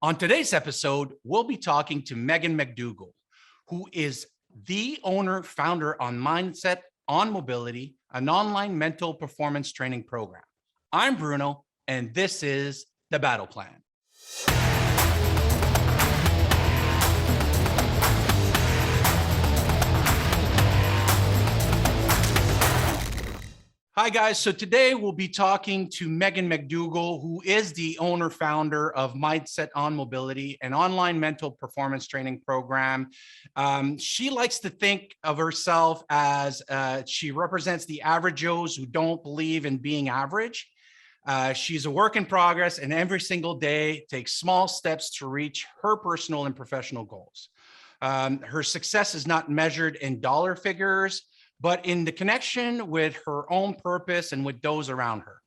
On today's episode, we'll be talking to Megan McDougall, who is the owner, founder on Mindset on Mobility, an online mental performance training program. I'm Bruno, and this is The Battle Plan. Hi, guys. So today we'll be talking to Megan McDougall, who is the owner, founder of Mindset on Mobility, an online mental performance training program. She likes to think of herself as she represents the average Joes who don't believe in being average. She's a work in progress, and every single day takes small steps to reach her personal and professional goals. Her success is not measured in dollar figures, but in the connection with her own purpose and with those around her.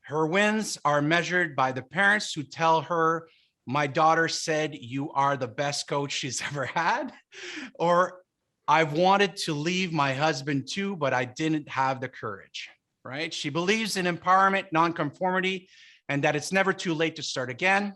Her wins are measured by the parents who tell her, "My daughter said you are the best coach she's ever had," or "I've wanted to leave my husband too, but I didn't have the courage," right? She believes in empowerment, non-conformity, and that it's never too late to start again,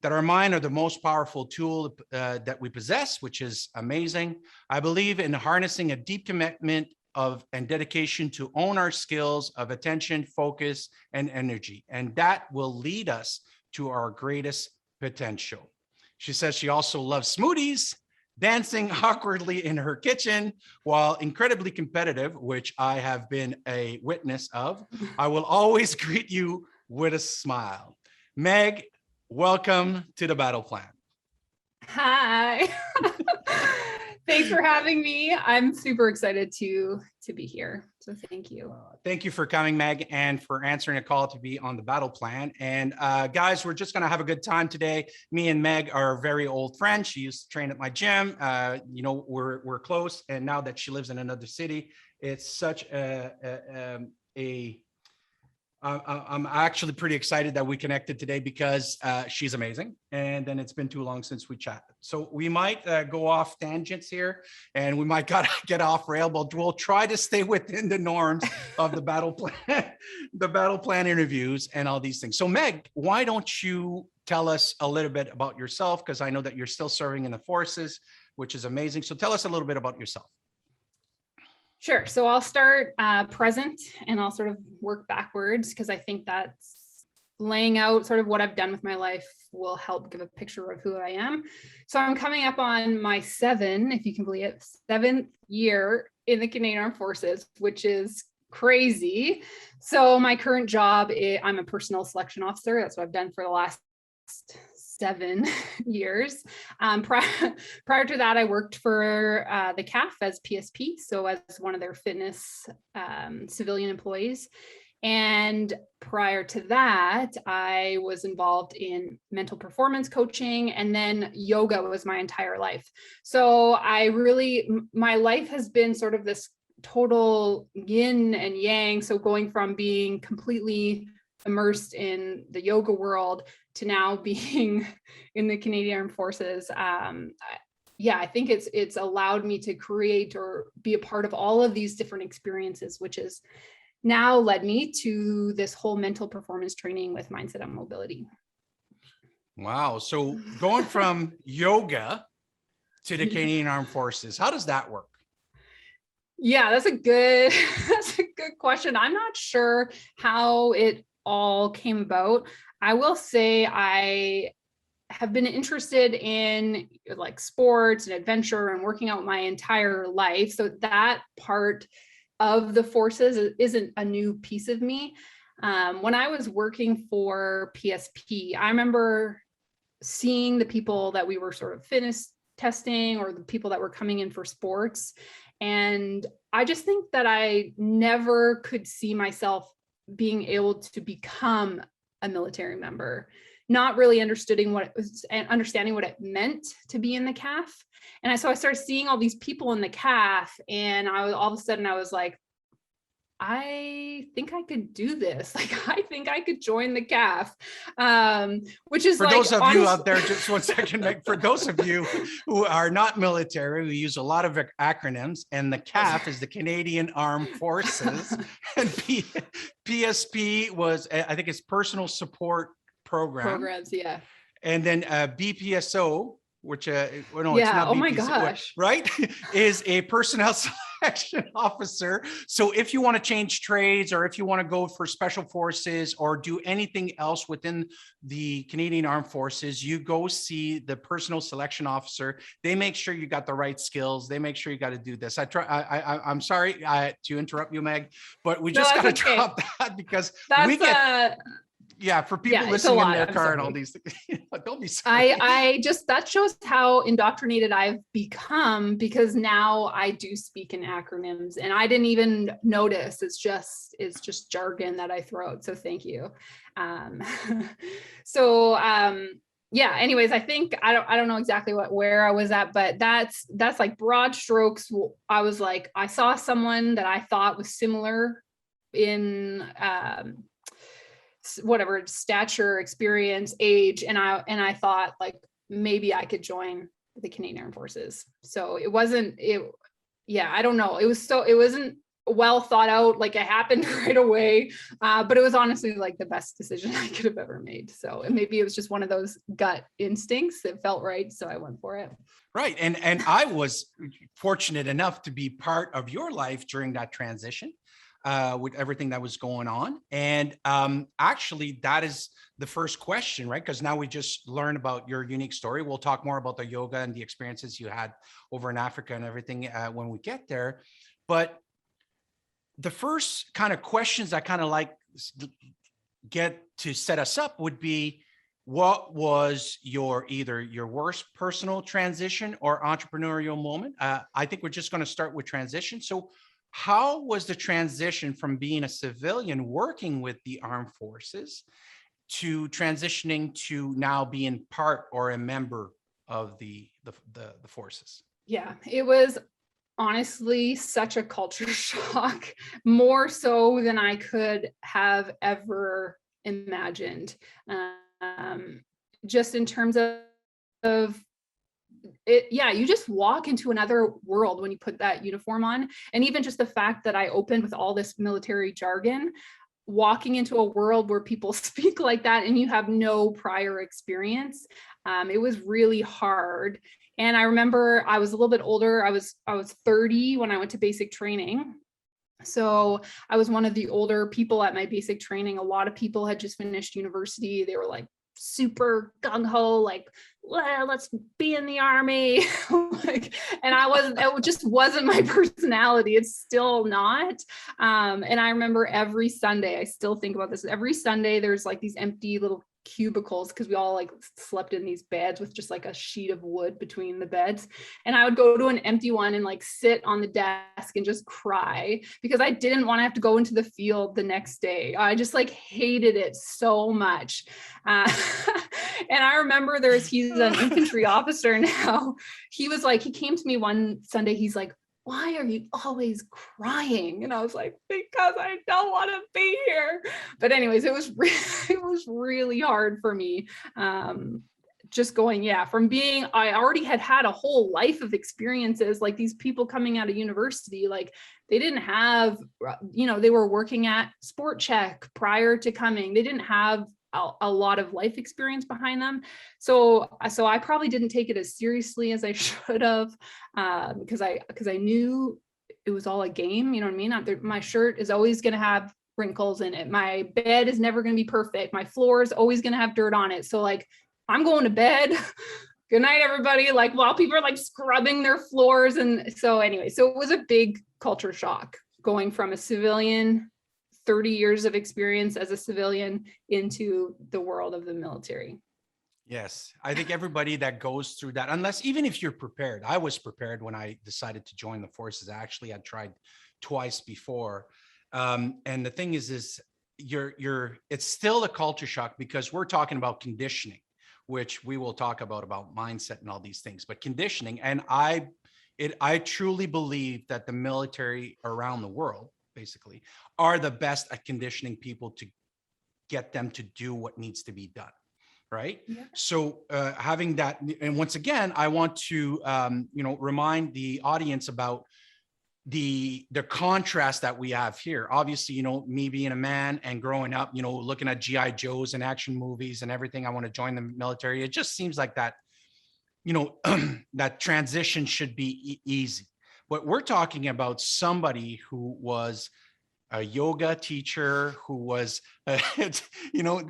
that our mind are the most powerful tool that we possess, which is amazing. I believe in harnessing a deep commitment and dedication to own our skills of attention, focus, and energy. And that will lead us to our greatest potential. She says she also loves smoothies, dancing awkwardly in her kitchen, while incredibly competitive, which I have been a witness of. I will always greet you with a smile. Meg, welcome to The Battle Plan. Hi. Thanks for having me. I'm super excited to be here. So thank you. Thank you for coming, Meg, and for answering a call to be on The Battle Plan. And guys, we're just going to have a good time today. Me and Meg are very old friends. She used to train at my gym. We're close. And now that she lives in another city, it's such I'm actually pretty excited that we connected today because she's amazing. And then it's been too long since we chatted. So we might go off tangents here and we might get off rail, but we'll try to stay within the norms of the battle plan, the battle plan interviews and all these things. So Meg, why don't you tell us a little bit about yourself? Because I know that you're still serving in the forces, which is amazing. So tell us a little bit about yourself. Sure. So I'll start present and I'll sort of work backwards because I think that's laying out sort of what I've done with my life will help give a picture of who I am. So I'm coming up on my if you can believe it, 7th year in the Canadian Armed Forces, which is crazy. So my current job, I'm a personnel selection officer. That's what I've done for the last 7 years. Prior to that, I worked for the CAF as PSP, so as one of their fitness civilian employees. And prior to that, I was involved in mental performance coaching, and then yoga was my entire life. So my life has been sort of this total yin and yang. So going from being completely immersed in the yoga world to now being in the Canadian Armed Forces. I think it's allowed me to create or be a part of all of these different experiences, which has now led me to this whole mental performance training with Mindset on Mobility. Wow. So going from yoga to the Canadian Armed Forces, how does that work? Yeah, that's a good question. I'm not sure how it all came about. I will say I have been interested in like sports and adventure and working out my entire life. So that part of the forces isn't a new piece of me. When I was working for PSP, I remember seeing the people that we were sort of fitness testing or the people that were coming in for sports. And I just think that I never could see myself being able to become a military member, not really understanding what it meant to be in the CAF. And so I started seeing all these people in the CAF, and all of a sudden I was like, I think I could do this. Like, I think I could join the CAF, which is for like, those of you out there, just one second, Meg, for those of you who are not military, we use a lot of acronyms, and the CAF is the Canadian Armed Forces, and PSP was, I think it's Personal Support Program. Programs, yeah. And then BPSO, which, well, no, it's Yeah. not Oh my BPSO, gosh. right? Is a personnel selection officer. So if you want to change trades, or if you want to go for special forces or do anything else within the Canadian Armed Forces, you go see the personnel selection officer. They make sure you got the right skills. They make sure you got to do this. I'm sorry to interrupt you, Meg, but we No, just got that's to okay. drop that because we That's get, yeah, for people yeah, it's a listening in lot. their I'm car and all sorry. these things. Don't be sorry. I just, that shows how indoctrinated I've become, because now I do speak in acronyms and I didn't even notice. It's just jargon that I throw out. So thank you. Um, so yeah, anyways, I think I don't know exactly where I was at, but that's like broad strokes. I was like, I saw someone that I thought was similar in whatever stature, experience, age, and I thought like maybe I could join the Canadian Armed Forces. So yeah, I don't know, it wasn't well thought out, like it happened right away, but it was honestly like the best decision I could have ever made. So maybe it was just one of those gut instincts that felt right, so I went for it. Right. And I was fortunate enough to be part of your life during that transition, with everything that was going on. And actually, that is the first question, right? Because now we just learned about your unique story. We'll talk more about the yoga and the experiences you had over in Africa and everything when we get there. But the first kind of questions I kind of like get to set us up would be, what was either your worst personal transition or entrepreneurial moment? I think we're just going to start with transition. So how was the transition from being a civilian working with the armed forces to transitioning to now being part or a member of the forces? Yeah, it was honestly such a culture shock, more so than I could have ever imagined. Just in terms of it, yeah, you just walk into another world when you put that uniform on. And even just the fact that I opened with all this military jargon, walking into a world where people speak like that and you have no prior experience, it was really hard. And I remember I was a little bit older. I was 30 when I went to basic training. So I was one of the older people at my basic training. A lot of people had just finished university. They were like super gung-ho, like, well, let's be in the army. Like, and it just wasn't my personality. It's still not. And I remember every Sunday, I still think about this, every Sunday there's like these empty little cubicles, because we all like slept in these beds with just like a sheet of wood between the beds, and I would go to an empty one and like sit on the desk and just cry because I didn't want to have to go into the field the next day. I just like hated it so much. And I remember he's an infantry officer now. He came to me one Sunday, he's like, why are you always crying? And I was like, because I don't want to be here. But anyways, it was really hard for me. Just going, yeah, from being, I already had a whole life of experiences, like these people coming out of university, like they didn't have, they were working at Sport Check prior to coming. They didn't have a lot of life experience behind them. So I probably didn't take it as seriously as I should have, because I knew it was all a game, you know what I mean? My shirt is always going to have wrinkles in it. My bed is never going to be perfect. My floor is always going to have dirt on it. So like, I'm going to bed. Good night, everybody. Like, while people are like scrubbing their floors. And so anyway, so it was a big culture shock going from a civilian, 30 years of experience as a civilian, into the world of the military. Yes, I think everybody that goes through that, unless, even if you're prepared, I was prepared when I decided to join the forces. Actually, I tried twice before. And the thing is it's still a culture shock, because we're talking about conditioning, which we will talk about mindset and all these things, but conditioning. And I truly believe that the military around the world basically are the best at conditioning people to get them to do what needs to be done. Right. Yeah. So having that, and once again, I want to, remind the audience about the contrast that we have here. Obviously, you know, me being a man and growing up, you know, looking at GI Joes and action movies and everything, I want to join the military. It just seems like that, you know, that transition should be easy. But we're talking about somebody who was a yoga teacher, who was, you know,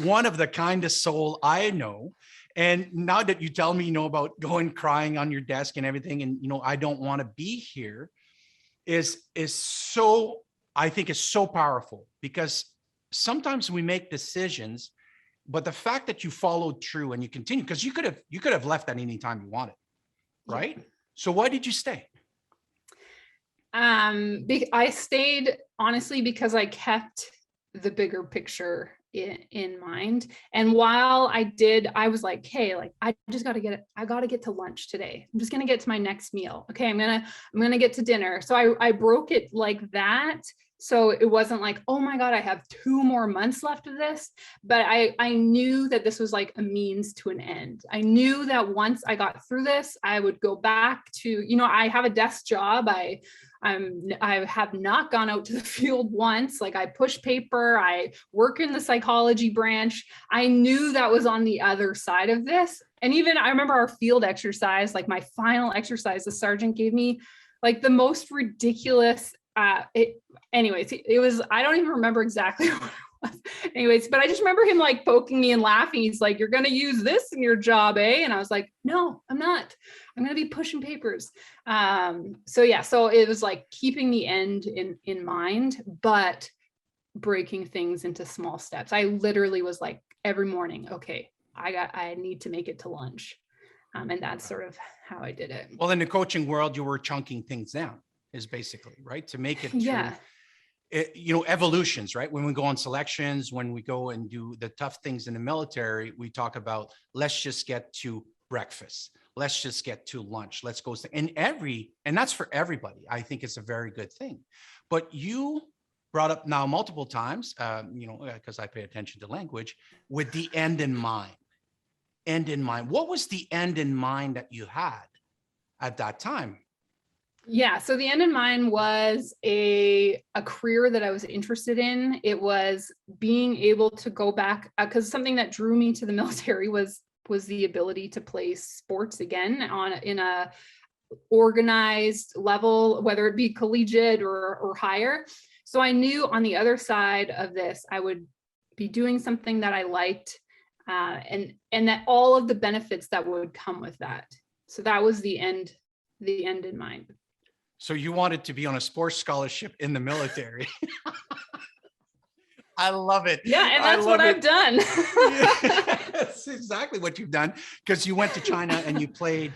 one of the kindest soul I know. And now that you tell me, you know, about going crying on your desk and everything, and, you know, I don't want to be here, is so, I think is so powerful, because sometimes we make decisions, but the fact that you followed through and you continue, because you could have left at any time you wanted, right? Yeah. So why did you stay? I stayed honestly because I kept the bigger picture in mind. And while I was like, hey, like, I got to get to lunch today. I'm just going to get to my next meal. Okay. I'm going to get to dinner. So I broke it like that. So it wasn't like, oh my God, I have 2 more months left of this. But I knew that this was like a means to an end. I knew that once I got through this, I would go back to, you know, I have a desk job. I have not gone out to the field once. Like, I push paper, I work in the psychology branch. I knew that was on the other side of this. And even I remember our field exercise, like my final exercise, the sergeant gave me like the most ridiculous, it was, I don't even remember exactly what it was. Anyways, but I just remember him like poking me and laughing. He's like, you're going to use this in your job, eh? And I was like, no, I'm not. I'm going to be pushing papers. So it was like keeping the end in mind, but breaking things into small steps. I literally was like every morning, okay, I need to make it to lunch. And that's sort of how I did it. Well, in the coaching world, you were chunking things down, is basically, right? To make it through. Yeah. You know, evolutions, right? When we go on selections, when we go and do the tough things in the military, we talk about, let's just get to breakfast. Let's just get to lunch. Let's go. And that's for everybody. I think it's a very good thing. But you brought up now multiple times, you know, because I pay attention to language, with the end in mind. End in mind. What was the end in mind that you had at that time? Yeah. So the end in mind was a career that I was interested in. It was being able to go back, because something that drew me to the military was the ability to play sports again in a organized level, whether it be collegiate or higher. So I knew on the other side of this, I would be doing something that I liked, and that all of the benefits that would come with that. So that was the end in mind. So you wanted to be on a sports scholarship in the military. I love it. Yeah, and that's what I've done. That's exactly what you've done, because you went to China and you played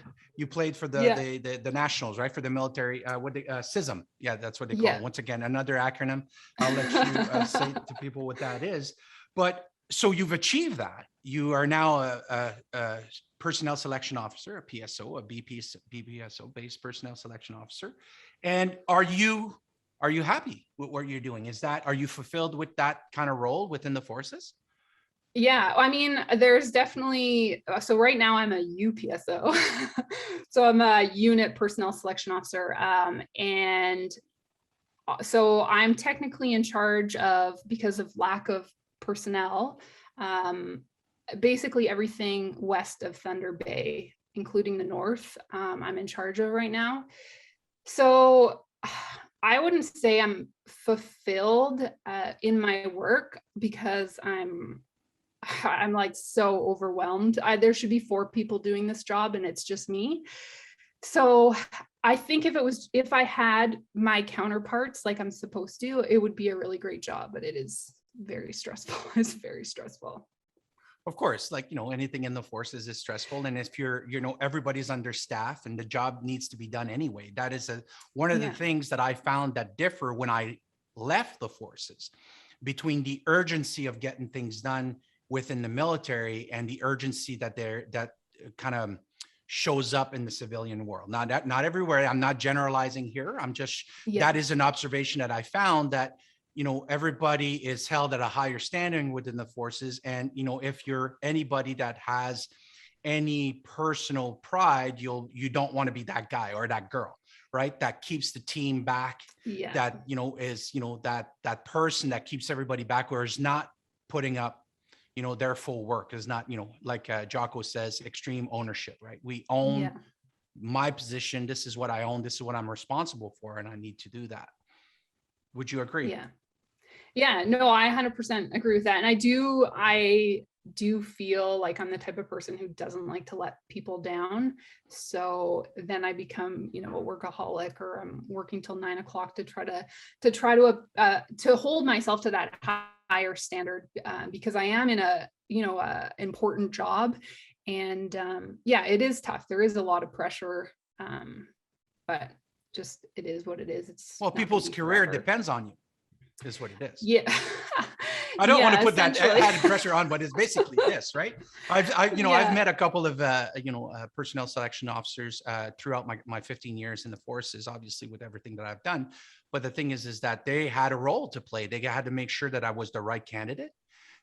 for the nationals, right? For the military, CISM. Yeah, that's what they call it. Once again, another acronym. I'll let you say to people what that is. But so you've achieved that. You are now a personnel selection officer, a PSO, a BPSO based personnel selection officer. And are you happy with what you're doing? Are you fulfilled with that kind of role within the forces? Yeah, I mean, there's definitely, so right now I'm a UPSO. So I'm a unit personnel selection officer. And so I'm technically in charge of, because of lack of personnel, basically everything west of Thunder Bay, including the north, I'm in charge of right now. So I wouldn't say I'm fulfilled in my work, because I'm like so overwhelmed. There should be 4 people doing this job and it's just me. So I think if I had my counterparts like I'm supposed to, it would be a really great job, but it is very stressful. It's very stressful. Of course, like, you know, anything in the forces is stressful. And if everybody's understaffed and the job needs to be done anyway, that is one of the things that I found that differ when I left the forces, between the urgency of getting things done within the military and the urgency that kind of shows up in the civilian world. Not everywhere. I'm not generalizing here. I'm just, that is an observation that I found, that, you know, everybody is held at a higher standing within the forces. And, you know, if you're anybody that has any personal pride, you don't want to be that guy or that girl, right? That keeps the team back, Yeah. that, is, that person that keeps everybody back, or is not putting up, their full work, is not, like Jocko says, extreme ownership, right? We own Yeah. my position. This is what I own. This is what I'm responsible for. And I need to do that. Would you agree? Yeah. Yeah, no, I 100% agree with that. And I do feel like I'm the type of person who doesn't like to let people down. So then I become, a workaholic, or I'm working till 9 o'clock to try to hold myself to that higher standard, because I am in a, important job. And yeah, it is tough. There is a lot of pressure, but just, it is what it is. It's Well, not gonna people's be career forever. depends on you, is what it is. Yeah. I don't want Yeah, to put that essentially. added pressure on, but it's basically this, right? I've Yeah. met a couple of, personnel selection officers throughout my 15 years in the forces, obviously with everything that I've done. But the thing is that they had a role to play. They had to make sure that I was the right candidate.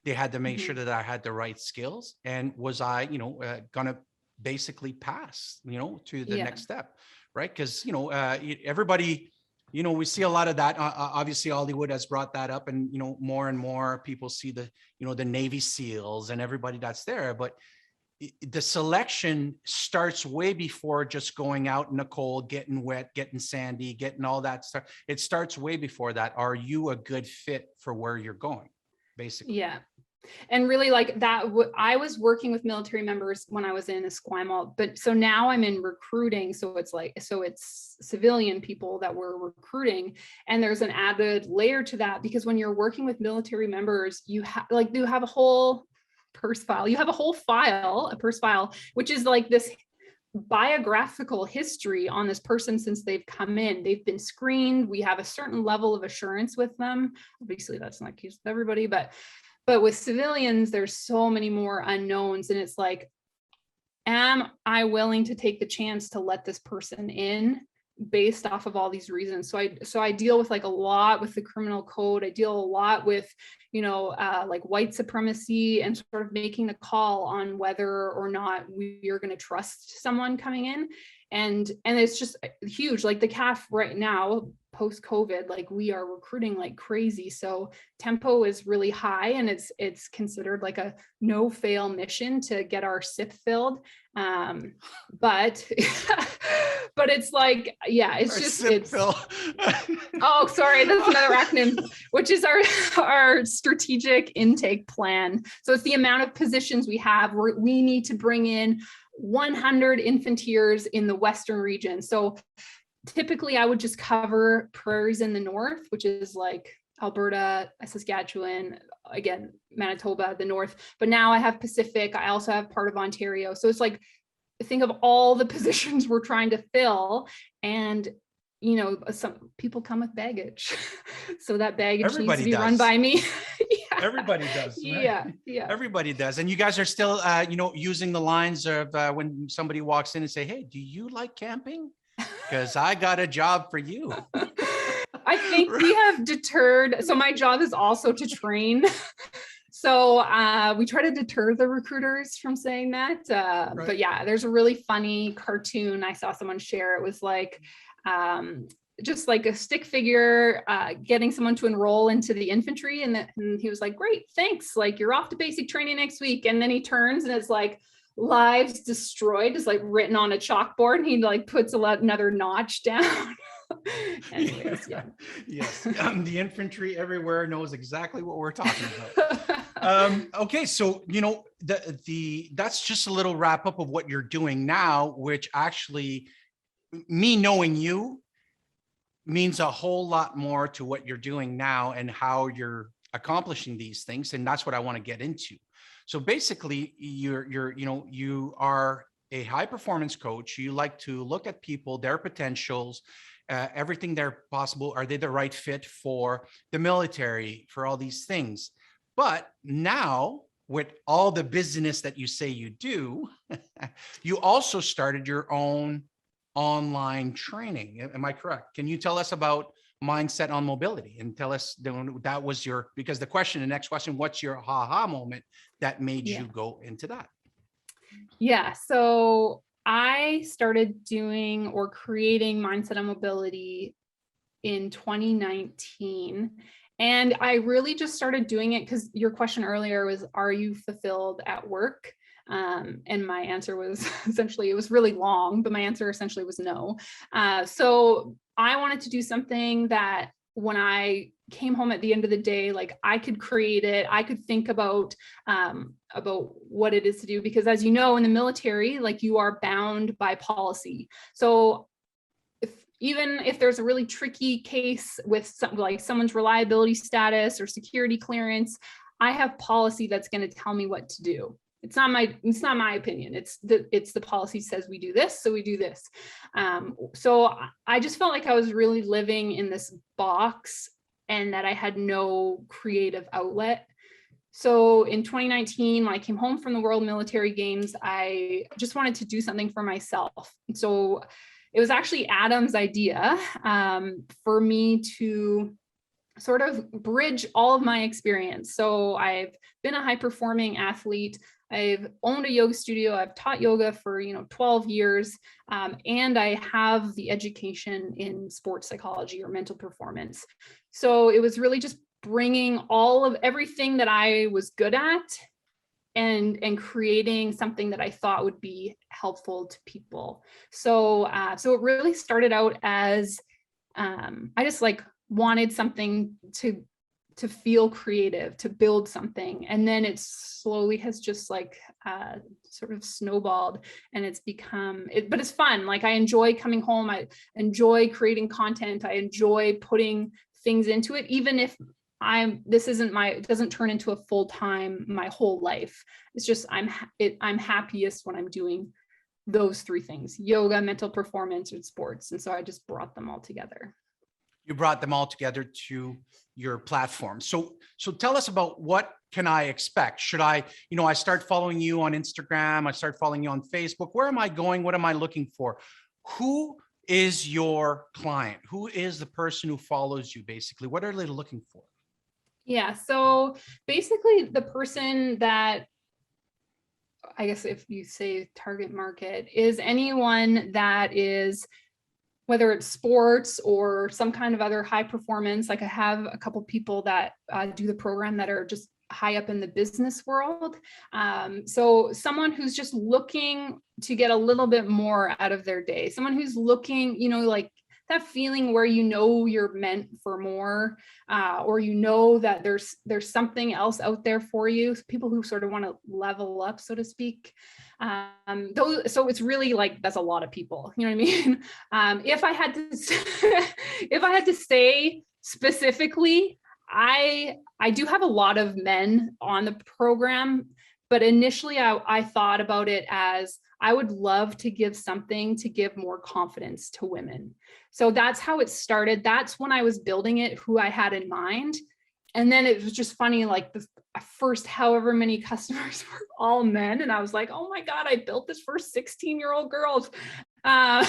They had to make sure that I had the right skills, and was I, gonna basically pass, to the Yeah. next step, right? Because, everybody, we see a lot of that. Obviously, Hollywood has brought that up, and, more and more people see the, the Navy SEALs and everybody that's there. But the selection starts way before just going out in the cold, getting wet, getting sandy, getting all that stuff. It starts way before that. Are you a good fit for where you're going, basically? Yeah. And really, like that, I was working with military members when I was in Esquimalt, but so now I'm in recruiting. So it's civilian people that we're recruiting. And there's an added layer to that, because when you're working with military members, you have a whole purse file. You have a whole file, a purse file, which is like this biographical history on this person since they've come in. They've been screened. We have a certain level of assurance with them. Obviously, that's not the case with everybody, but with civilians, there's so many more unknowns. And it's like, am I willing to take the chance to let this person in based off of all these reasons? So I deal with like a lot with the criminal code. I deal a lot with, like white supremacy, and sort of making the call on whether or not we are going to trust someone coming in. And it's just huge. Like the CAF right now, post COVID, like we are recruiting like crazy. So tempo is really high, and it's considered like a no fail mission to get our SIP filled. But it's like, yeah, it's Our just SIP fill. Oh, sorry, that's another acronym, which is our strategic intake plan. So it's the amount of positions we have. We need to bring in 100 infanteers in the Western region. So typically I would just cover prairies in the north, which is like Alberta, Saskatchewan, again, Manitoba, the north. But now I have Pacific. I also have part of Ontario. So it's like, think of all the positions we're trying to fill. And some people come with baggage. So that baggage needs to be run by me. Yeah. Everybody does. Right? Yeah. Everybody does. And you guys are still, using the lines of when somebody walks in and say, "Hey, do you like camping? Because I got a job for you." I think we have deterred. So my job is also to train. So we try to deter the recruiters from saying that. Right. But yeah, there's a really funny cartoon I saw someone share. It was like, just like a stick figure, getting someone to enroll into the infantry. And he was like, "Great, thanks. Like you're off to basic training next week." And then he turns and it's like, "Lives destroyed," is like written on a chalkboard. And he like puts another notch down. Anyways, yeah. Yes. The infantry everywhere knows exactly what we're talking about. Okay. So, that's just a little wrap up of what you're doing now, which actually, me knowing you means a whole lot more to what you're doing now and how you're accomplishing these things. And that's what I want to get into. So basically you are a high performance coach. You like to look at people, their potentials, everything they're possible. Are they the right fit for the military, for all these things? But now with all the business that you say you do, you also started your own online training. Am I correct? Can you tell us about Mindset on Mobility and tell us that was because the next question, what's your aha moment that made you go into that? Yeah. So I started doing or creating Mindset on Mobility in 2019. And I really just started doing it because your question earlier was, are you fulfilled at work? And my answer was essentially, it was really long, but my answer essentially was no. So I wanted to do something that when I came home at the end of the day, like I could create it, I could think about what it is to do, because as you know, in the military, like you are bound by policy. So even if there's a really tricky case with like someone's reliability status or security clearance, I have policy that's going to tell me what to do. It's not my opinion. It's the policy says we do this, so we do this. So I just felt like I was really living in this box and that I had no creative outlet. So in 2019, when I came home from the World Military Games, I just wanted to do something for myself. So it was actually Adam's idea for me to sort of bridge all of my experience. So I've been a high performing athlete. I've owned a yoga studio. I've taught yoga for 12 years, and I have the education in sports psychology or mental performance. So it was really just bringing all of everything that I was good at and creating something that I thought would be helpful to people. So it really started out as I just like wanted something to feel creative, to build something, and then it slowly has just like sort of snowballed, and it's become it. But it's fun. Like I enjoy coming home. I enjoy creating content. I enjoy putting things into it, even if it doesn't turn into a full-time my whole life. It's just I'm happiest when I'm doing those three things: yoga, mental performance, and sports. And so I just brought them all together. You brought them all together to your platform. So tell us about what can I expect? Should I start following you on Instagram? I start following you on Facebook. Where am I going? What am I looking for? Who is your client? Who is the person who follows you basically? What are they looking for? Yeah. So basically the person that, I guess if you say target market, is anyone that is, whether it's sports or some kind of other high performance. Like I have a couple people that do the program that are just high up in the business world. So someone who's just looking to get a little bit more out of their day, someone who's looking, like that feeling where you're meant for more, or that there's something else out there for you. People who sort of want to level up, so to speak. So it's really like that's a lot of people. You know what I mean? If I had to say specifically, I do have a lot of men on the program, but initially I thought about it as I would love to give something to give more confidence to women. So that's how it started. That's when I was building it, who I had in mind. And then it was just funny, like the first however many customers were all men. And I was like, oh my God, I built this for 16-year-old girls. And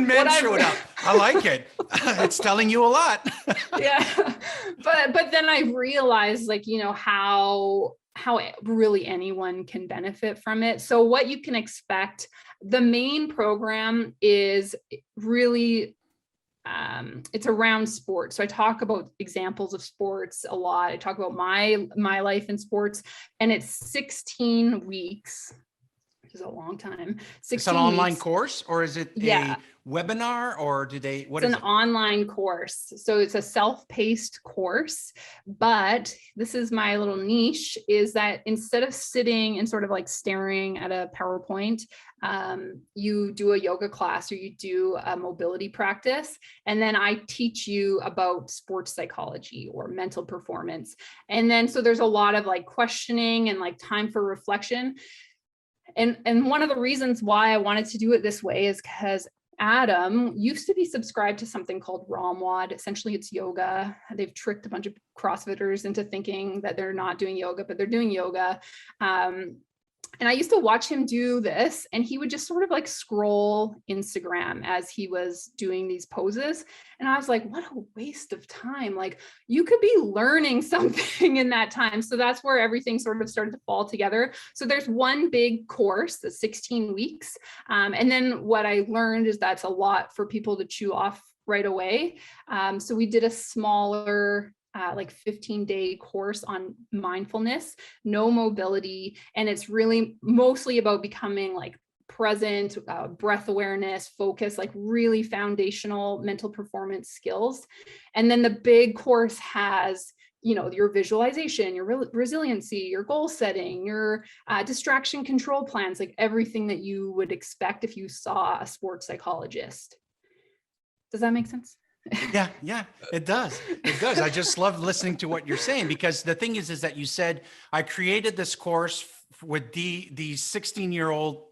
men showed up. I like it. It's telling you a lot. Yeah. But then I realized how really anyone can benefit from it. So what you can expect, the main program is really it's around sports. So I talk about examples of sports a lot. I talk about my life in sports, and it's 16 weeks, which is a long time. It's an online course, or is it a webinar, or what is it? It's an online course. So it's a self-paced course, but this is my little niche, is that instead of sitting and sort of like staring at a PowerPoint, you do a yoga class or you do a mobility practice. And then I teach you about sports psychology or mental performance. And then, so there's a lot of like questioning and like time for reflection. And one of the reasons why I wanted to do it this way is because Adam used to be subscribed to something called ROMWOD. Essentially, it's yoga. They've tricked a bunch of CrossFitters into thinking that they're not doing yoga, but they're doing yoga. And And I used to watch him do this, and he would just sort of like scroll Instagram as he was doing these poses. And I was like, what a waste of time. Like, you could be learning something in that time. So that's where everything sort of started to fall together. So there's one big course, that's 16 weeks. And then what I learned is that's a lot for people to chew off right away. So we did a smaller like 15-day course on mindfulness, no mobility. And it's really mostly about becoming like present, breath awareness, focus, like really foundational mental performance skills. And then the big course has, you know, your visualization, your resiliency, your goal setting, your distraction control plans, like everything that you would expect if you saw a sports psychologist. Does that make sense? Yeah, it does. It does. I just love listening to what you're saying, because the thing is that you said, I created this course with these 16-year-old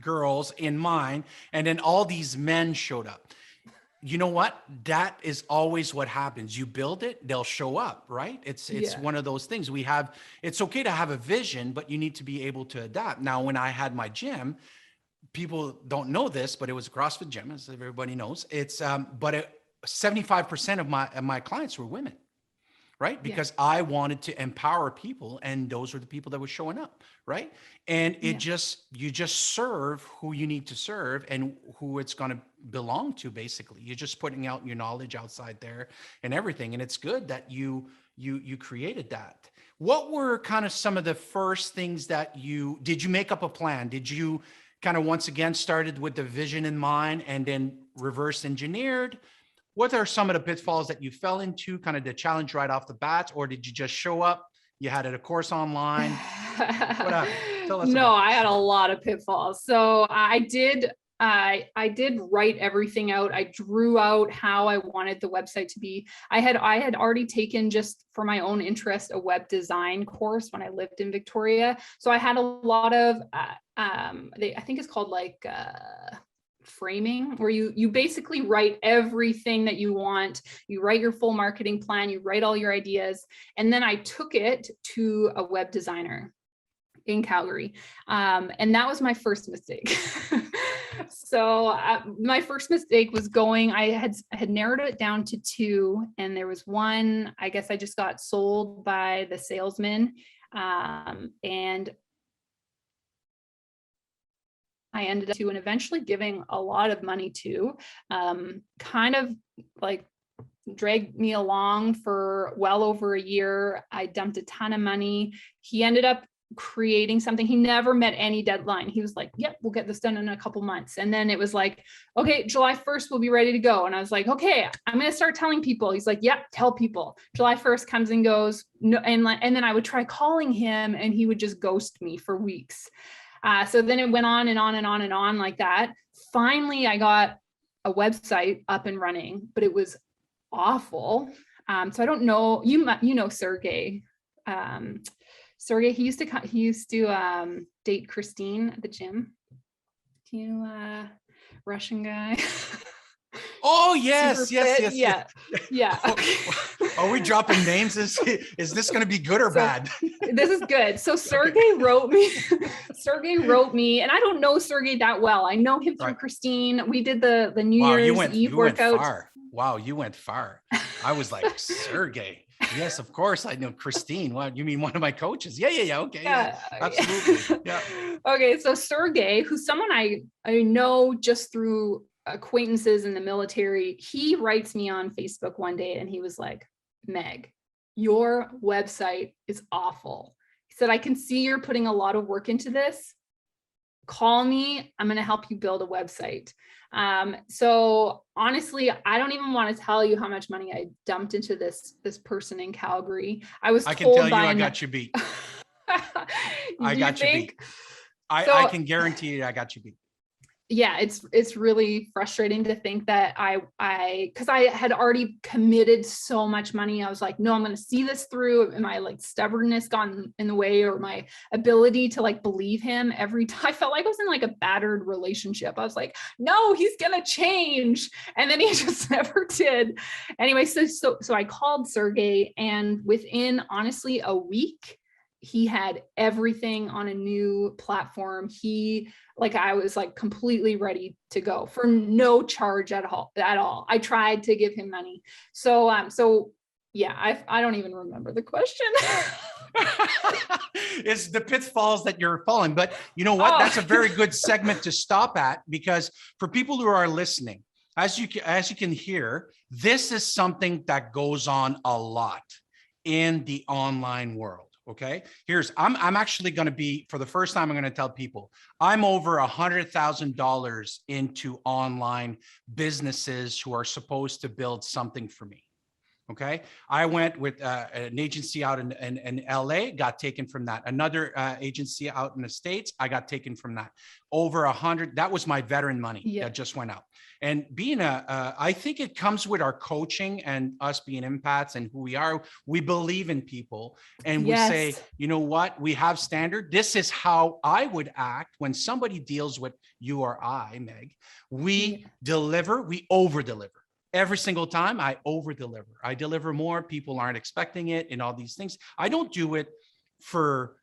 girls in mind, and then all these men showed up. You know what? That is always what happens. You build it, they'll show up, right? It's one of those things we have. It's okay to have a vision, but you need to be able to adapt. Now, when I had my gym, people don't know this, but it was a CrossFit gym, as everybody knows. It's 75% of my clients were women, right? Because I wanted to empower people, and those were the people that were showing up, right? And you just serve who you need to serve and who it's going to belong to. Basically, you're just putting out your knowledge outside there and everything. And it's good that you created that. What were kind of some of the first things that did you make up a plan? Did you kind of once again started with the vision in mind and then reverse engineered? What are some of the pitfalls that you fell into, kind of the challenge right off the bat, or did you just show up? You had a course online? What happened? Tell us No, about I had a lot of pitfalls. So I did write everything out. I drew out how I wanted the website to be. I had already taken, just for my own interest, a web design course when I lived in Victoria. So I had a lot of, I think it's called like, framing, where you basically write everything that you want. You write your full marketing plan, you write all your ideas. And then I took it to a web designer in Calgary. And that was my first mistake. So my first mistake was I had narrowed it down to 2, and there was one, I guess I just got sold by the salesman. And I ended up and eventually giving a lot of money to, kind of like dragged me along for well over a year. I dumped a ton of money. He ended up creating something. He never met any deadline. He was like, yep, we'll get this done in a couple months. And then it was like, okay, July 1st, we'll be ready to go. And I was like, okay, I'm going to start telling people. He's like, yep, tell people. July 1st comes and goes. No, and then I would try calling him, and he would just ghost me for weeks. So then it went on and on and on and on like that. Finally, I got a website up and running, but it was awful. So I don't know, you know Sergey. Sergey, he used to date Christine at the gym. Do you Russian guy? Oh, yes. Yeah. Are we dropping names? Is this going to be good or bad? This is good. So Sergey wrote me, and I don't know Sergey that well. I know him through Christine. We did the New Year's Eve workout. Went far. Wow, you went far. I was like, Sergey. Yes, of course. I know Christine. What, you mean one of my coaches? Yeah. Okay. Yeah, absolutely. Yeah. Okay. So Sergey, who's someone I know just through acquaintances in the military, he writes me on Facebook one day, and he was like, Meg, your website is awful. He said, I can see you're putting a lot of work into this. Call me. I'm going to help you build a website. So honestly, I don't even want to tell you how much money I dumped into this person in Calgary. I can tell you I got you beat. I got you beat. I can guarantee you I got you beat. Yeah, it's really frustrating to think that because I had already committed so much money. I was like, no, I'm going to see this through. And my like stubbornness gotten in the way, or my ability to like believe him every time. I felt like I was in like a battered relationship. I was like, no, he's going to change. And then he just never did. Anyway, so I called Sergey, and within honestly a week, he had everything on a new platform. I was like completely ready to go for no charge at all. I tried to give him money. So yeah, I don't even remember the question. It's the pitfalls that you're falling. But you know what? That's a very good segment to stop at, because for people who are listening, as you can hear, this is something that goes on a lot in the online world. Okay, I'm actually going to be, for the first time, I'm going to tell people I'm over $100,000 into online businesses who are supposed to build something for me. Okay, I went with an agency out in LA, got taken from that. Another agency out in the States, I got taken from that. Over 100, that was my veteran money that just went out. And being I think it comes with our coaching and us being empaths and who we are. We believe in people, and we say, you know what, we have standard. This is how I would act when somebody deals with you or I, Meg. We deliver, we over deliver. Every single time I over deliver. I deliver more. People aren't expecting it and all these things. I don't do it for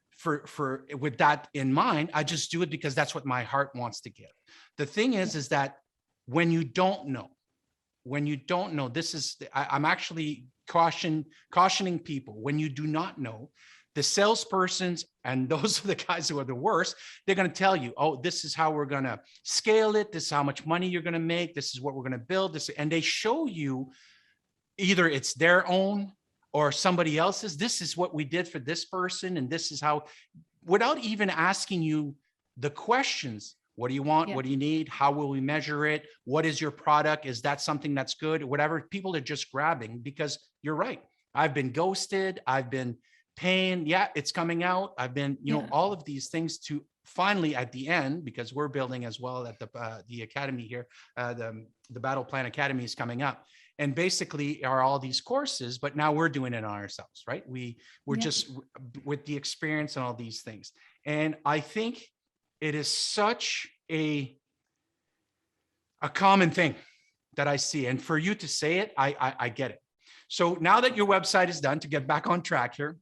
with that in mind. I just do it because that's what my heart wants to give. The thing is that when you don't know, this is, I'm actually cautioning people. When you do not know, the salespersons, and those are the guys who are the worst, they're going to tell you, oh, this is how we're going to scale it. This is how much money you're going to make. This is what we're going to build. And they show you either it's their own or somebody else's. This is what we did for this person. And this is how, without even asking you the questions. What do you want? What do you need? How will we measure it? What is your product? Is that something that's good? Whatever. People are just grabbing, because you're right. I've been ghosted. I've been paying. Yeah, it's coming out. I've been, all of these things to finally at the end, because we're building as well at the academy here, the Battle Plan Academy is coming up. And basically are all these courses, but now we're doing it on ourselves, right? We're just with the experience and all these things. And I think it is such a common thing that I see. And for you to say it, I get it. So now that your website is done, to get back on track here,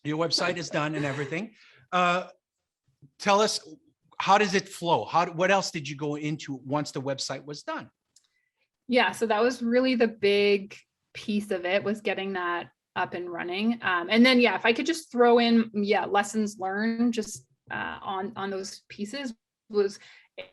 your website is done and everything. Tell us, how does it flow? What else did you go into once the website was done? Yeah, so that was really the big piece of it, was getting that up and running. And then, if I could just throw in, lessons learned just on those pieces, was A,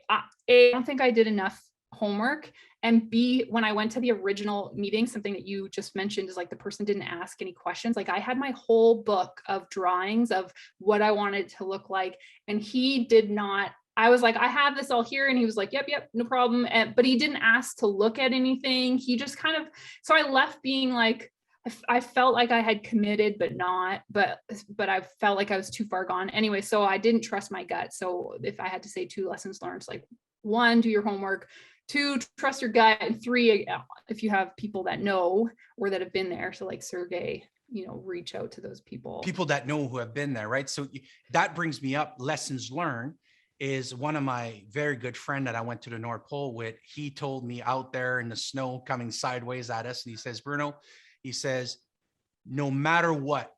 I don't think I did enough homework. And B, when I went to the original meeting, something that you just mentioned is like the person didn't ask any questions. Like I had my whole book of drawings of what I wanted to look like. And he did not. I was like, I have this all here. And he was like, yep, no problem. But he didn't ask to look at anything. He just kind of, so I left being like, I felt like I had committed, but not, but I felt like I was too far gone anyway. So I didn't trust my gut. So if I had to say 2 lessons learned, it's like 1, do your homework, 2, trust your gut, and 3, if you have people that know or that have been there. So like Sergey, reach out to those people that know, who have been there. Right. So that brings me up. Lessons learned is one of my very good friend that I went to the North Pole with. He told me out there in the snow coming sideways at us. And he says, Bruno, he says, no matter what,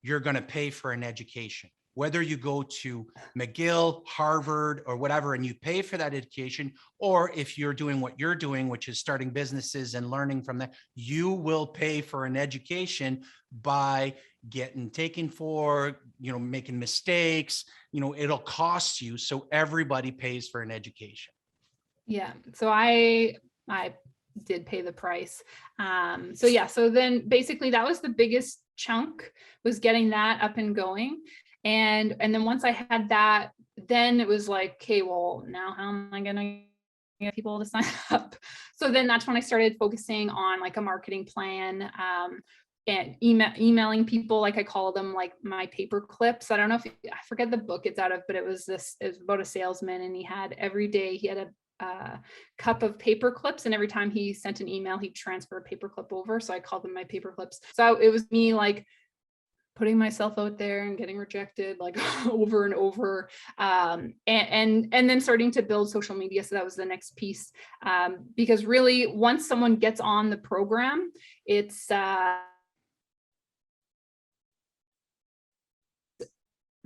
you're going to pay for an education, whether you go to McGill, Harvard, or whatever, and you pay for that education, or if you're doing what you're doing, which is starting businesses and learning from that, you will pay for an education by getting taken for, making mistakes, it'll cost you. So everybody pays for an education. Yeah. So I did pay the price. So then basically that was the biggest chunk, was getting that up and going. And then once I had that, then it was like, okay, well, now how am I going to get people to sign up? So then that's when I started focusing on like a marketing plan, and emailing people, like I call them like my paper clips. I don't know if I forget the book it's out of, but it was about a salesman, and he had every day he had a cup of paper clips, and every time he sent an email, he'd transfer a paper clip over. So I called them my paper clips. So it was me like putting myself out there and getting rejected like over and over, and then starting to build social media. So that was the next piece, because really once someone gets on the program, it's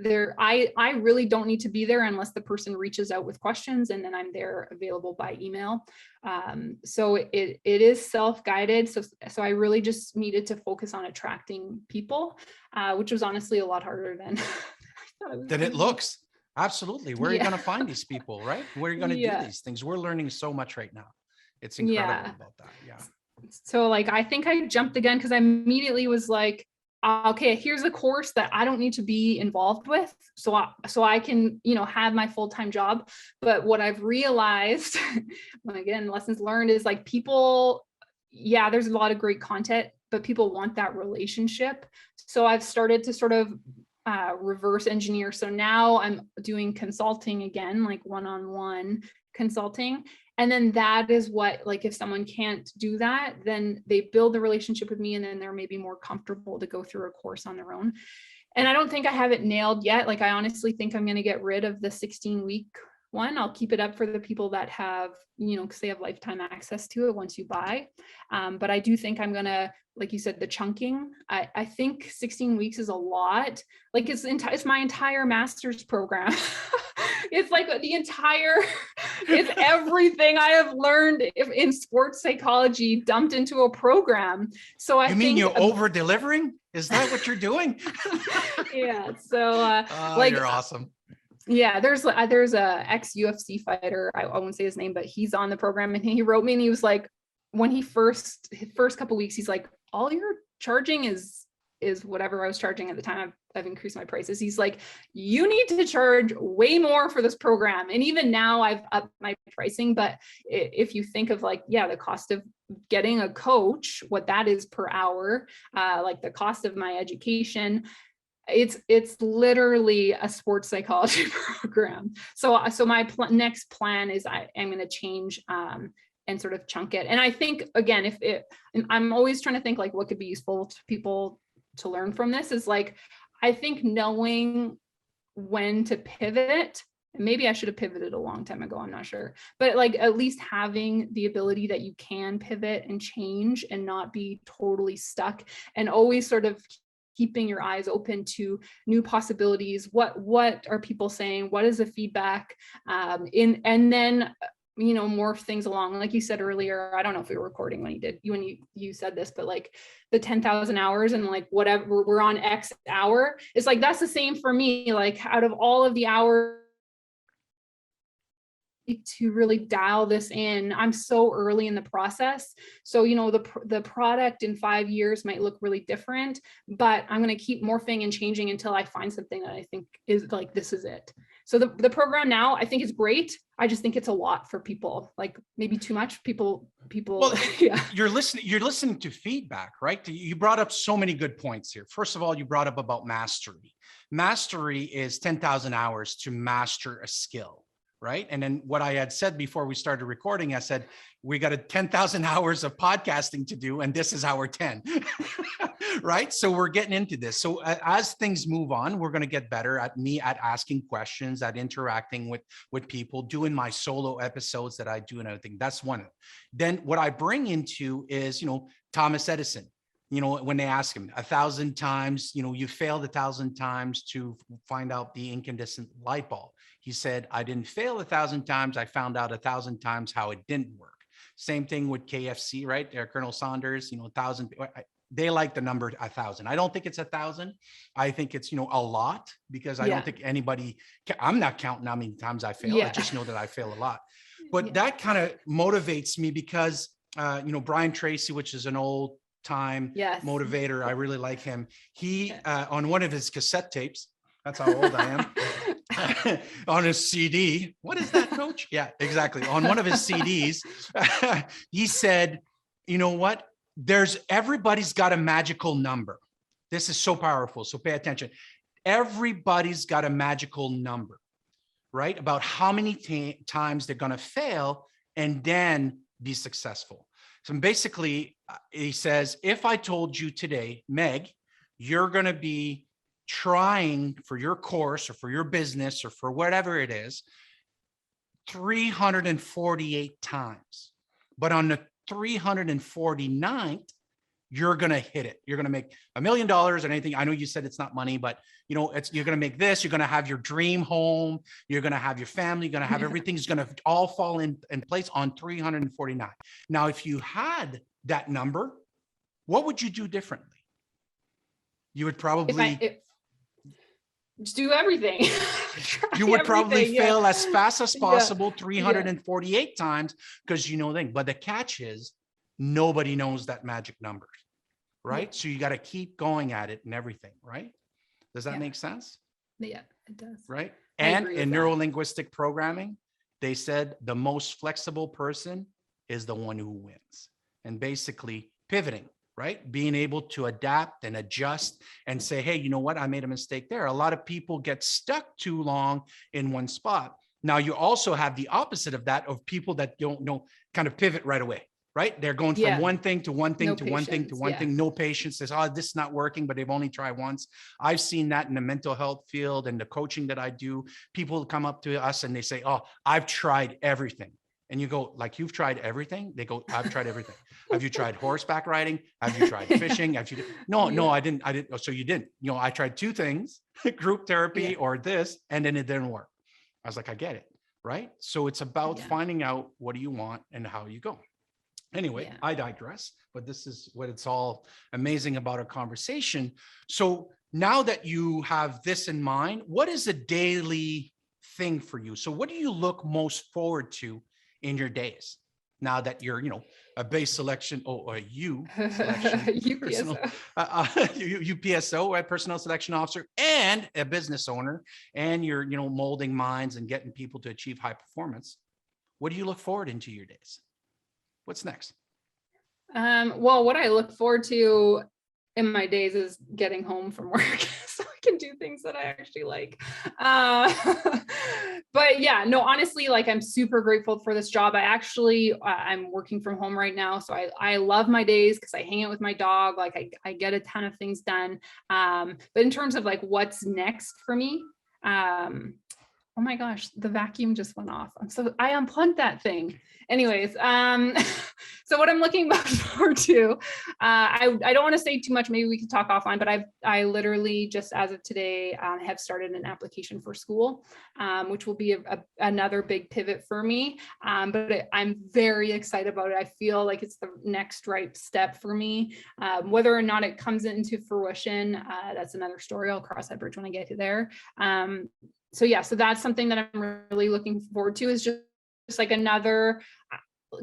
I really don't need to be there unless the person reaches out with questions, and then I'm there available by email. So it is self-guided. So I really just needed to focus on attracting people, which was honestly a lot harder than I thought it was Than it looks. Absolutely. Where are you Yeah. going to find these people, right? Where are you going to do Yeah. these things? We're learning so much right now. It's incredible Yeah. about that. Yeah. So like, I think I jumped the gun because I immediately was like, okay, here's a course that I don't need to be involved with. So I can, have my full-time job. But what I've realized, again, lessons learned, is like people, yeah, there's a lot of great content, but people want that relationship. So I've started to sort of reverse engineer. So now I'm doing consulting again, like one-on-one consulting. And then that is what, like, if someone can't do that, then they build the relationship with me, and then they're maybe more comfortable to go through a course on their own. And I don't think I have it nailed yet. Like, I honestly think I'm going to get rid of the 16-week one. I'll keep it up for the people that have, because they have lifetime access to it once you buy. But I do think I'm going to, like you said, the chunking. I think 16 weeks is a lot. Like, it's my entire master's program. It's like it's everything I have learned in sports psychology dumped into a program. So I You think mean you're over delivering? Is that what you're doing? yeah. So You're awesome. Yeah, there's a ex UFC fighter. I won't say his name, but he's on the program, and he wrote me, and he was like, when his first couple weeks, he's like, all you're charging is whatever I was charging at the time. I've increased my prices. He's like, you need to charge way more for this program. And even now I've upped my pricing. But if you think of, like, yeah, the cost of getting a coach, what that is per hour, like the cost of my education, it's literally a sports psychology program. So my next plan is I'm going to change and sort of chunk it. And I think, again, I'm always trying to think, like, what could be useful to people to learn from this is, like, I think knowing when to pivot. Maybe I should have pivoted a long time ago, I'm not sure, but like, at least having the ability that you can pivot and change and not be totally stuck, and always sort of keeping your eyes open to new possibilities. What are people saying? What is the feedback? And then morph things along. Like you said earlier, I don't know if we were recording when you said this, but like the 10,000 hours, and like whatever, we're on X hour. It's like, that's the same for me. Like, out of all of the hours to really dial this in, I'm so early in the process. So, the product in 5 years might look really different, but I'm going to keep morphing and changing until I find something that I think is like, this is it. So the program now, I think, is great. I just think it's a lot for people, like maybe too much people. Well, yeah. You're listening to feedback, right? You brought up so many good points here. First of all, you brought up about mastery. Mastery is 10,000 hours to master a skill. Right. And then what I had said before we started recording, I said, we got 10,000 hours of podcasting to do, and this is hour 10. Right. So we're getting into this. So as things move on, we're going to get better at asking questions, at interacting with people, doing my solo episodes that I do and everything. That's one of them. Then what I bring into is, Thomas Edison. When they ask him 1,000 times, you failed 1,000 times to find out the incandescent light bulb. He said, I didn't fail 1,000 times. I found out 1,000 times how it didn't work. Same thing with KFC, right? Colonel Saunders, 1,000. They like the number 1,000. I don't think it's 1,000. I think it's, a lot, because I don't think anybody, I'm not counting how many times I fail. I just know that I fail a lot. But that kind of motivates me because, Brian Tracy, which is an old time motivator. I really like him. He, on one of his cassette tapes, that's how old I am, on his CD. What is that, coach? Yeah, exactly. On one of his CDs, he said, you know what? Everybody's got a magical number. This is so powerful. So pay attention. Everybody's got a magical number, right? About how many times they're going to fail and then be successful. So basically, he says, if I told you today, Meg, you're going to be trying for your course or for your business or for whatever it is, 348 times. But on the 349th, you're going to hit it. You're going to make $1 million or anything. I know you said it's not money, but you know, you're going to make this, you're going to have your dream home. You're going to have your family, you're going to have everything's going to all fall in place on 349. Now, if you had that number, what would you do differently? You would probably just do everything. You would probably fail as fast as possible 348 times because you know thing. But the catch is nobody knows that magic number, right? So you got to keep going at it and everything, right? Does that make sense? Yeah, it does. Right. And in neuro-linguistic programming, they said the most flexible person is the one who wins. And basically pivoting, right? Being able to adapt and adjust and say, hey, you know what? I made a mistake there. A lot of people get stuck too long in one spot. Now you also have the opposite of that, of people that don't know, kind of pivot right away, right? They're going from one thing to one thing to one thing to one thing, no patience, says, oh, this is not working, but they've only tried once. I've seen that in the mental health field and the coaching that I do. People come up to us and they say, oh, I've tried everything. And you go, like, you've tried everything? They go, I've tried everything. Have you tried horseback riding? Have you tried fishing? Have you? No, I didn't. Oh, so you didn't. You know, I tried 2 things, group therapy or this, and then it didn't work. I was like, I get it, right? So it's about finding out what do you want and how you go. Anyway, I digress, but this is what it's all amazing about our conversation. So now that you have this in mind, what is a daily thing for you? So what do you look most forward to in your days now that you're, you know, a base selection or a U selection personal, UPSO, right? Personnel selection officer and a business owner, and you're, you know, molding minds and getting people to achieve high performance. What do you look forward into your days? What's next? Well, what I look forward to in my days is getting home from work so I can do things that I actually like. But yeah, no, honestly, like I'm super grateful for this job. I'm working from home right now. So I love my days because I hang out with my dog. Like I get a ton of things done. But in terms of like what's next for me, oh my gosh, the vacuum just went off. I unplugged that thing. Anyways, so what I'm looking forward to, I don't want to say too much, maybe we can talk offline, but I literally just as of today have started an application for school, which will be another big pivot for me. But I'm very excited about it. I feel like it's the next right step for me. Whether or not it comes into fruition, that's another story. I'll cross that bridge when I get to there. So yeah, so that's something that I'm really looking forward to, is just like another,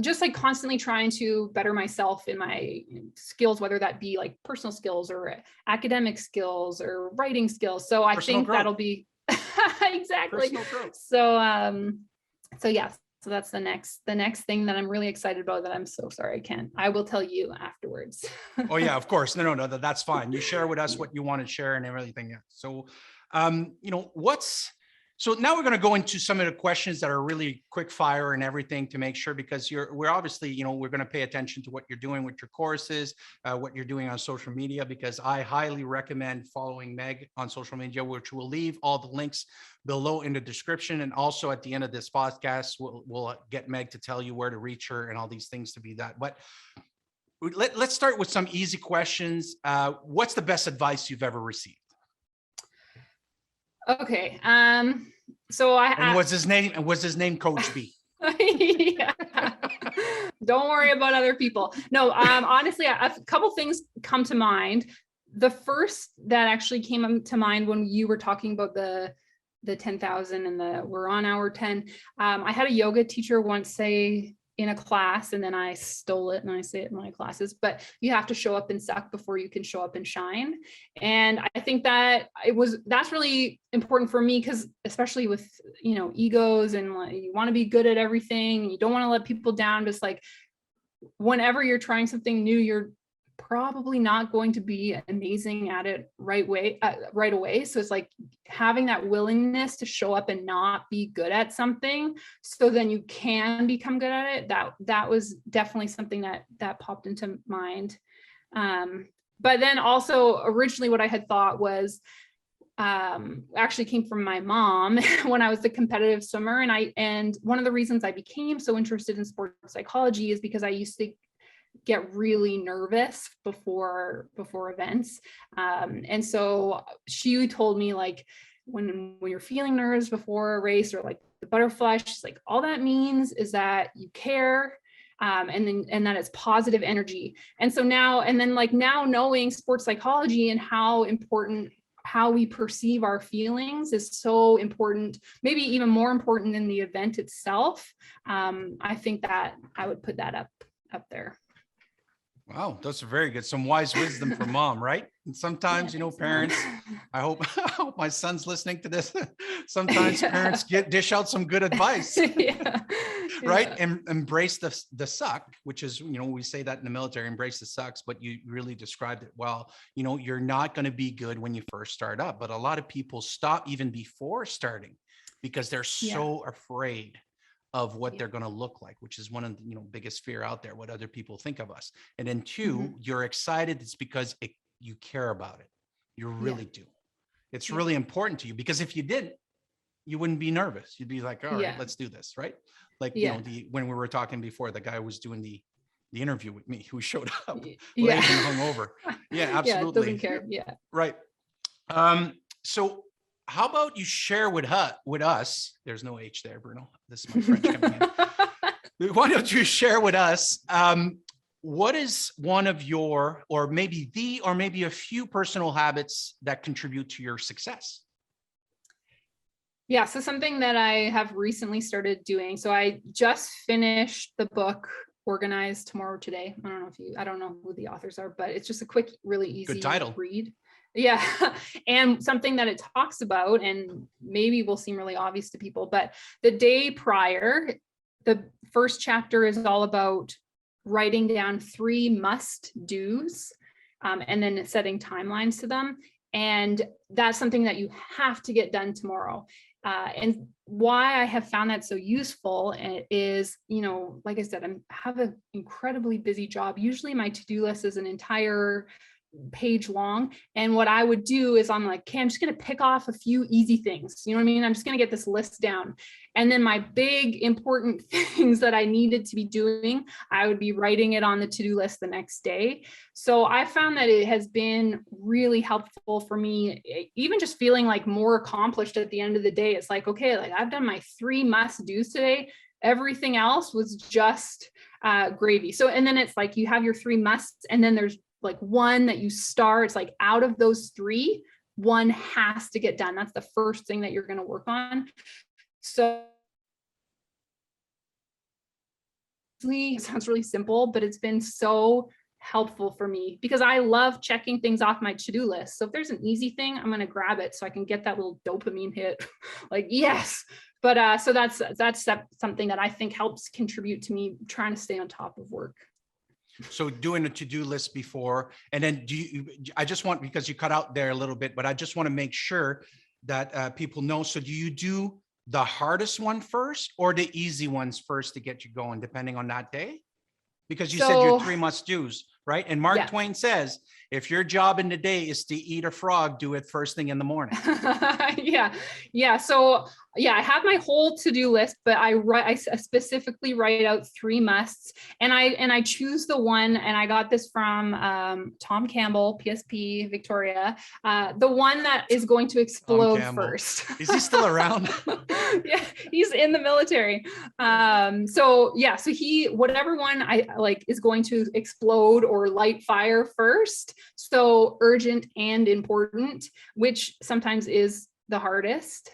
just like constantly trying to better myself in my skills, whether that be like personal skills or academic skills or writing skills. So I think that'll be exactly. So yeah, so that's the next thing that I'm really excited about, that I'm so sorry I will tell you afterwards. Oh yeah, of course. No, that's fine. You share with us what you want to share and everything. Yeah. So, you know, so now we're going to go into some of the questions that are really quick fire and everything to make sure, because we're obviously, you know, we're going to pay attention to what you're doing with your courses, what you're doing on social media, because I highly recommend following Meg on social media, which we'll leave all the links below in the description. And also at the end of this podcast, we'll get Meg to tell you where to reach her and all these things to be that. But let's start with some easy questions. What's the best advice you've ever received? Okay. So was his name Coach B? Yeah. Don't worry about other people. No, honestly, a couple things come to mind. The first that actually came to mind when you were talking about the 10,000 and we're on hour 10. I had a yoga teacher once say in a class, and then I stole it and I say it in my classes, but you have to show up and suck before you can show up and shine. And I think that that's really important for me, because especially with, you know, egos and like, you want to be good at everything and you don't want to let people down. Just like whenever you're trying something new, you're probably not going to be amazing at it right away. So it's like having that willingness to show up and not be good at something, so then you can become good at it. That was definitely something that popped into mind. But then also originally what I had thought was actually came from my mom when I was a competitive swimmer. And one of the reasons I became so interested in sports psychology is because I used to get really nervous before events. And so she told me, like, when you're feeling nerves before a race, or like the butterfly, she's like, all that means is that you care, and that it's positive energy. And so now knowing sports psychology and how important how we perceive our feelings is so important, maybe even more important than the event itself. I think that I would put that up there. Wow, those are very good. Some wise wisdom from mom, right? And sometimes, Yeah, parents, I hope my son's listening to this. Sometimes parents dish out some good advice, yeah. right? Yeah. And embrace the suck, which is, we say that in the military, embrace the sucks, but you really described it well. You're not going to be good when you first start up, but a lot of people stop even before starting because they're so afraid of what they're going to look like, which is one of the biggest fear out there, what other people think of us. And then two, you're excited. It's because you care about it. You really do. It's really important to you, because if you didn't, you wouldn't be nervous. You'd be like, all right, let's do this. Right. Like, when we were talking before, the guy who was doing the interview with me, who showed up late and hungover. Yeah, absolutely. Doesn't care. Yeah. Right. So how about you share with us, there's no H there, Bruno. This is my French coming in. Why don't you share with us, what is one of your, or maybe a few personal habits that contribute to your success? Yeah, so something that I have recently started doing. So I just finished the book Organize Tomorrow Today. I don't know who the authors are, but it's just a quick, really easy Good title. read. Yeah. And something that it talks about, and maybe will seem really obvious to people, but the day prior, the first chapter is all about writing down 3 must-dos, and then setting timelines to them. And that's something that you have to get done tomorrow. And why I have found that so useful is, like I said, I have an incredibly busy job. Usually my to-do list is an entire page long. And what I would do is I'm like, okay, I'm just going to pick off a few easy things. You know what I mean? I'm just going to get this list down. And then my big important things that I needed to be doing, I would be writing it on the to-do list the next day. So I found that it has been really helpful for me, even just feeling like more accomplished at the end of the day. It's like, okay, like I've done my 3 must-dos today. Everything else was just gravy. So, and then it's like, you have your 3 musts, and then there's like one that you start. It's like, out of those 3, one has to get done. That's the first thing that you're going to work on. So it sounds really simple, but it's been so helpful for me because I love checking things off my to-do list. So if there's an easy thing, I'm going to grab it so I can get that little dopamine hit. Like, yes. But so that's something that I think helps contribute to me trying to stay on top of work. So doing a to-do list before, and then I just want, because you cut out there a little bit, but I just want to make sure that people know. So do you do the hardest one first or the easy ones first to get you going, depending on that day? Because you said your 3 must-dos, right? And Mark Twain says, if your job in the day is to eat a frog, do it first thing in the morning. Yeah. So I have my whole to-do list, but I specifically write out 3 musts, and I choose the one, and I got this from Tom Campbell, PSP Victoria, the one that is going to explode first. Is he still around? Yeah, he's in the military. So he, whatever one I like is going to explode or light fire first. So urgent and important, which sometimes is the hardest.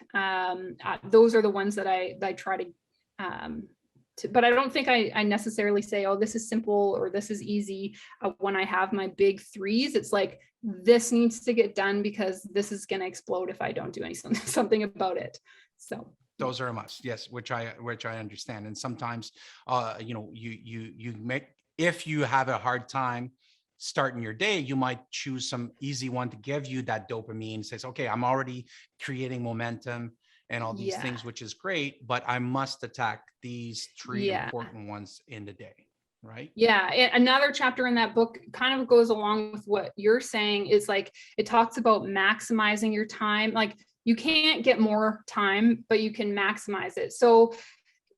Those are the ones that I try to, but I don't think I necessarily say, oh, this is simple or this is easy. When I have my big 3s, it's like, this needs to get done because this is going to explode if I don't do something about it. So those are a must, yes, which I understand. And sometimes, you make, if you have a hard time starting your day, you might choose some easy one to give you that dopamine. Says, okay, I'm already creating momentum and all these things, which is great, but I must attack these 3 important ones in the day. Right. Yeah. Another chapter in that book kind of goes along with what you're saying, is like, it talks about maximizing your time. Like, you can't get more time, but you can maximize it. So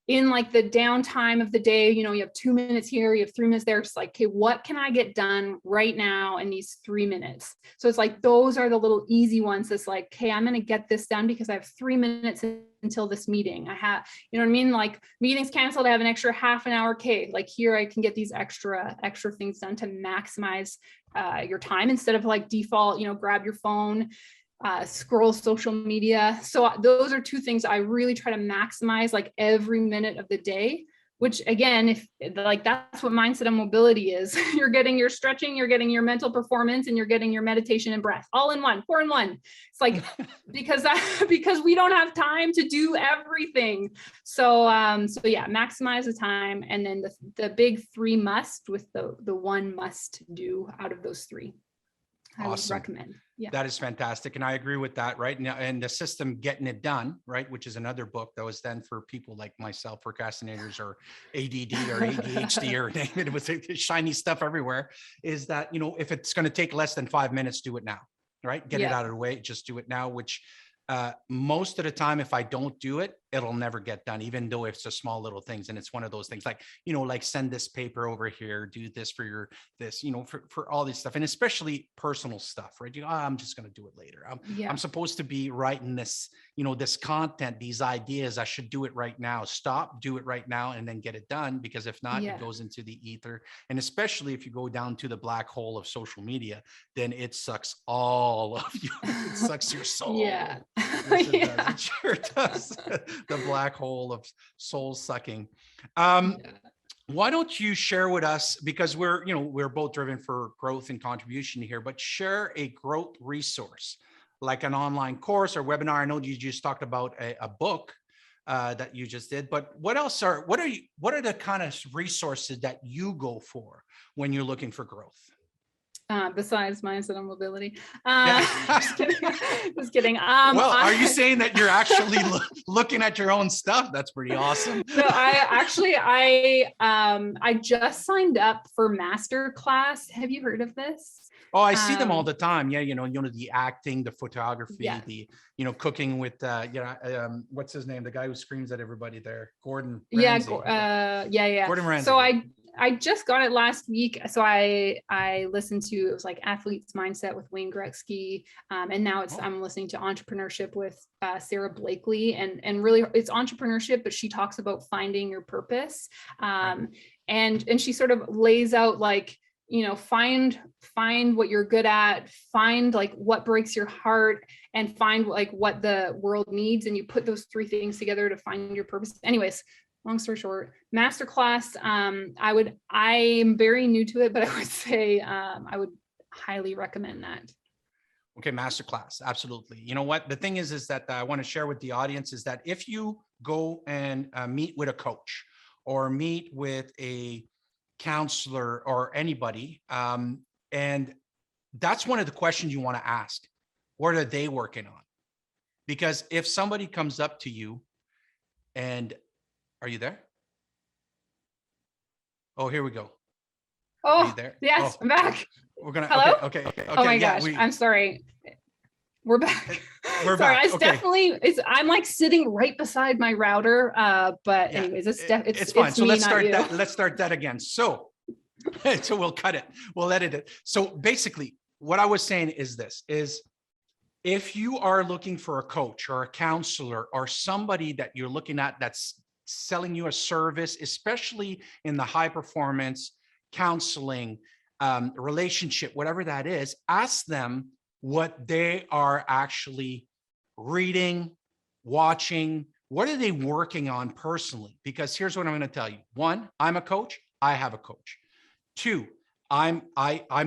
in like the downtime of the day, you have 2 minutes here, you have 3 minutes there. It's like, okay, what can I get done right now in these 3 minutes? So it's like, those are the little easy ones. It's like, okay, I'm going to get this done because I have 3 minutes until this meeting. I have, you know what I mean? Like, meetings canceled, I have an extra half an hour. Okay, like here I can get these extra things done to maximize your time instead of like default, grab your phone, scroll social media. So those are two things I really try to maximize, like every minute of the day, which again, if like, that's what mindset and mobility is. You're getting your stretching, you're getting your mental performance, and you're getting your meditation and breath all in one, 4 in 1. It's like, because we don't have time to do everything. So yeah, maximize the time. And then the big 3 must with the 1 must do out of those 3. I would recommend. Yeah. That is fantastic. And I agree with that, right? Now, and the system Getting It Done, right? Which is another book that was then for people like myself, procrastinators or ADD or ADHD or name it, with shiny stuff everywhere, is that, if it's going to take less than 5 minutes, do it now, right? Get it out of the way. Just do it now, which most of the time, if I don't do it, it'll never get done, even though it's a small little things. And it's one of those things like, like send this paper over here, do this for this, for all this stuff. And especially personal stuff, right? I'm just going to do it later. I'm supposed to be writing this, this content, these ideas. I should do it right now. Stop, do it right now, and then get it done. Because if not, it goes into the ether. And especially if you go down to the black hole of social media, then it sucks all of you. It sucks your soul. Yeah. Yes, it does. It sure does. The black hole of soul sucking. Why don't you share with us, because we're both driven for growth and contribution here, but share a growth resource, like an online course or webinar. I know you just talked about a book that you just did, but what are the kind of resources that you go for when you're looking for growth? Besides mindset and mobility. Just kidding. Just kidding. Well, are you saying that you're actually looking at your own stuff? That's pretty awesome. No, I just signed up for master class. Have you heard of this? Oh, I see them all the time. Yeah, the acting, the photography, the cooking with what's his name? The guy who screams at everybody there, Gordon Ramsay. Gordon Ramsay. So I just got it last week. So I listened to, it was like Athlete's Mindset with Wayne Gretzky. And now I'm listening to Entrepreneurship with Sarah Blakely, and really it's entrepreneurship, but she talks about finding your purpose. And she sort of lays out like, find what you're good at, find like what breaks your heart, and find like what the world needs. And you put those 3 things together to find your purpose. Anyways, long story short, masterclass. I am very new to it, but I would say I would highly recommend that. Okay, masterclass, absolutely. You know what? The thing is that I want to share with the audience is that if you go and meet with a coach or meet with a counselor or anybody, and that's one of the questions you want to ask. What are they working on? Because if somebody comes up to you and are you there? Oh, here we go. Oh, are you there? Yes, I'm back. We're gonna. Hello? Okay. Oh my gosh, I'm sorry. We're back. We're sorry, back. It's definitely. I'm like sitting right beside my router. But anyways, it's fine. It's so me, let's start not you. that. Let's start that again. So we'll cut it. We'll edit it. So basically, what I was saying is this: if you are looking for a coach or a counselor or somebody that you're looking at that's selling you a service, especially in the high performance counseling, relationship, whatever that is, ask them what they are actually reading, watching, what are they working on personally? Because here's what I'm going to tell you. 1, I'm a coach. I have a coach. 2, I'm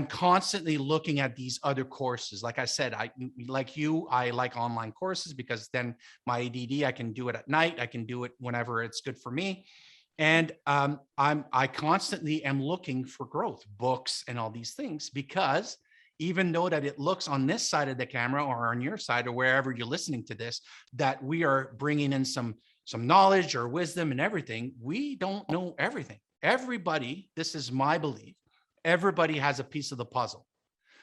constantly looking at these other courses. Like I said, I like online courses because then my ADD, I can do it at night. I can do it whenever it's good for me. And I constantly am looking for growth, books and all these things, because even though that it looks on this side of the camera or on your side or wherever you're listening to this, that we are bringing in some knowledge or wisdom and everything, we don't know everything. Everybody, this is my belief, everybody has a piece of the puzzle.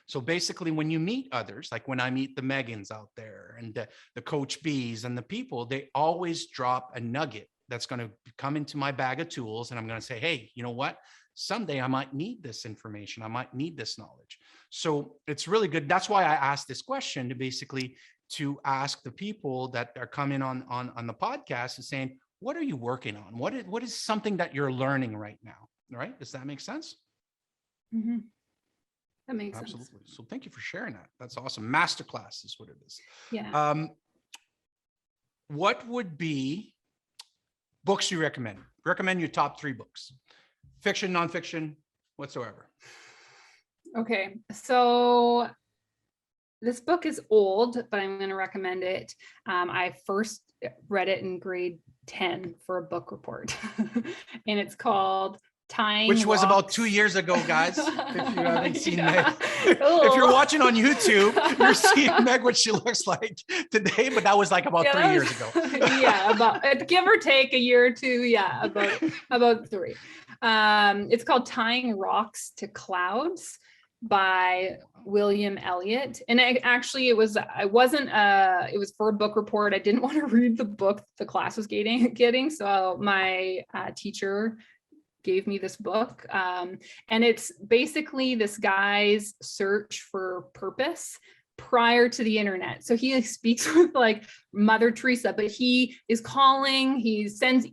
So basically, when you meet others, like when I meet the Megans out there and the Coach B's and the people, they always drop a nugget that's going to come into my bag of tools, and I'm going to say, hey, you know what? Someday I might need this information. I might need this knowledge. So it's really good. That's why I asked this question, to ask the people that are coming on the podcast and saying, what are you working on? What is something that you're learning right now? Right? Does that make sense? Mm-hmm. That makes Absolutely. sense. So thank you for sharing that. That's awesome. Masterclass is what it is. Yeah. What would be books you recommend? Recommend your top 3 books. Fiction, nonfiction, whatsoever. Okay. So this book is old, but I'm going to recommend it. I first read it in grade 10 for a book report, and it's called Tying Which was Rocks. about 2 years ago, guys. If you haven't seen Yeah. Meg, if you're watching on YouTube, you're seeing Meg what she looks like today, but that was like about 3 years ago. Yeah, about give or take a year or two. Yeah, about 3. It's called Tying Rocks to Clouds by William Elliott. And it was for a book report. I didn't want to read the book the class was getting. So my teacher gave me this book. And it's basically this guy's search for purpose prior to the internet. So he speaks with like Mother Teresa, but he is calling, he sends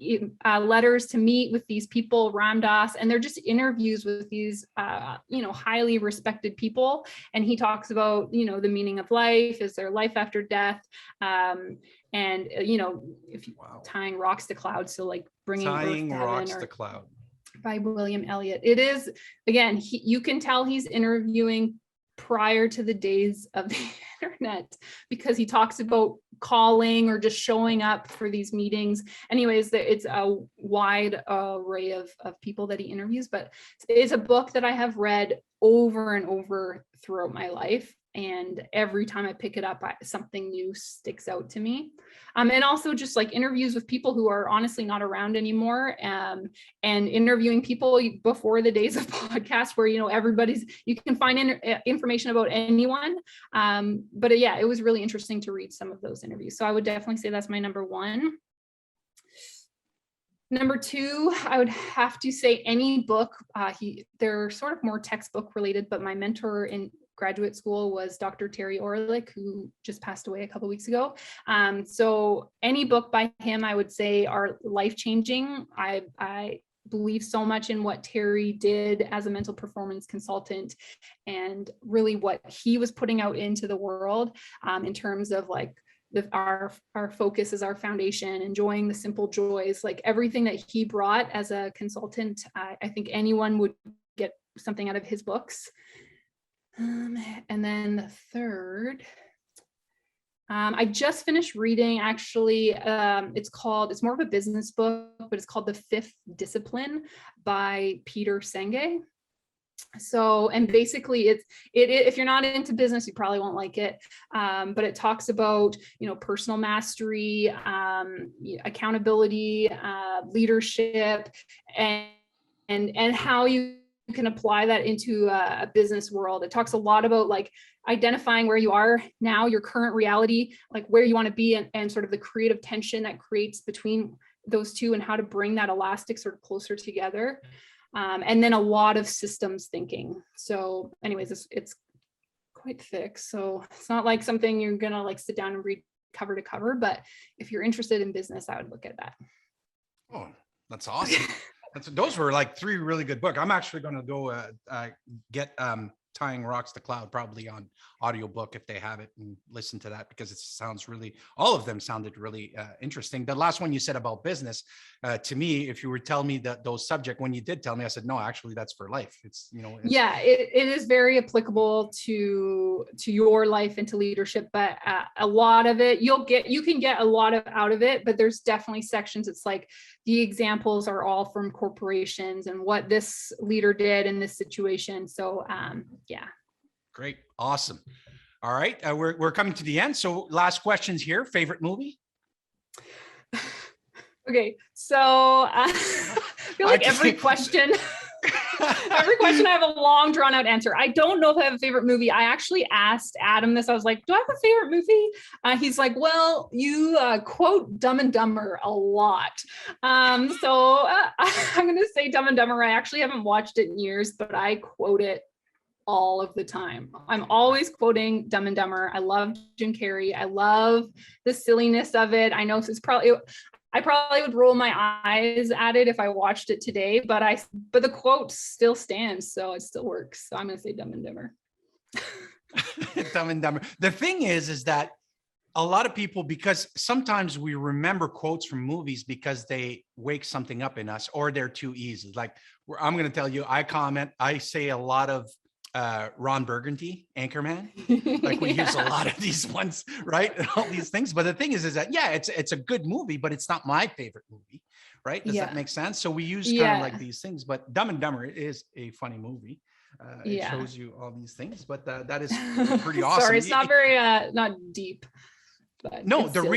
letters to meet with these people, Ram Dass, and they're just interviews with these, highly respected people. And he talks about, the meaning of life, is there life after death? If you tying rocks to clouds. So like bringing Tying rocks to cloud. By William Elliott. It is, again, you can tell he's interviewing prior to the days of the internet, because he talks about calling or just showing up for these meetings. Anyways, it's a wide array of people that he interviews, but it's a book that I have read over and over throughout my life. And every time I pick it up, something new sticks out to me. And also just like interviews with people who are honestly not around anymore, and interviewing people before the days of podcasts where, you can find information about anyone. But yeah, it was really interesting to read some of those interviews. So I would definitely say that's my number 1. Number 2, I would have to say any book. They're sort of more textbook related, but my mentor in graduate school was Dr. Terry Orlick, who just passed away a couple of weeks ago. So any book by him, I would say, are life-changing. I believe so much in what Terry did as a mental performance consultant, and really what he was putting out into the world, in terms of like our focus is our foundation, enjoying the simple joys, like everything that he brought as a consultant. I think anyone would get something out of his books. And then the third, I just finished reading, actually, it's more of a business book, but it's called The 5th Discipline by Peter Senge. So, and basically if you're not into business, you probably won't like it. But it talks about, personal mastery, accountability, leadership, and how you can apply that into a business world. It talks a lot about like identifying where you are now, your current reality, like where you want to be, and sort of the creative tension that creates between those two, and how to bring that elastic sort of closer together. And then a lot of systems thinking. So anyways, it's quite thick. So it's not like something you're going to like sit down and read cover to cover, but if you're interested in business, I would look at that. Oh, that's awesome. Those were like 3 really good books. I'm actually going to go get Tying Rocks to Cloud, probably on audiobook if they have it, and listen to that, because it sounds really, all of them sounded really interesting. The last one you said about business, to me, if you were telling me that those subject, when you did tell me, I said, no, actually that's for life. It's, yeah, it is very applicable to your life and to leadership, but a lot of it, you can get a lot out of it, but there's definitely sections. It's like the examples are all from corporations and what this leader did in this situation. So yeah. Great. Awesome. All right. We're coming to the end. So last questions here. Favorite movie? Okay. So I feel like every question Every question I have a long drawn out answer. I don't know if I have a favorite movie. I actually asked Adam this. I was like, do I have a favorite movie? He's like, well, you quote Dumb and Dumber a lot. I'm going to say Dumb and Dumber. I actually haven't watched it in years, but I quote it all of the time. I'm always quoting Dumb and Dumber. I love Jim Carrey. I love the silliness of it. I know I probably would roll my eyes at it if I watched it today, but the quote still stands, so it still works. So I'm gonna say Dumb and Dumber. Dumb and Dumber. The thing is that a lot of people, because sometimes we remember quotes from movies because they wake something up in us, or they're too easy. Like I'm gonna tell you, I say a lot of Ron Burgundy, Anchorman. Like we use a lot of these ones, right? And all these things. But the thing is that, yeah, it's a good movie, but it's not my favorite movie, right? Does that make sense? So we use kind of like these things, but Dumb and Dumber is a funny movie. It shows you all these things, but that is pretty awesome. Sorry, it's not very, not deep. But no, the silly.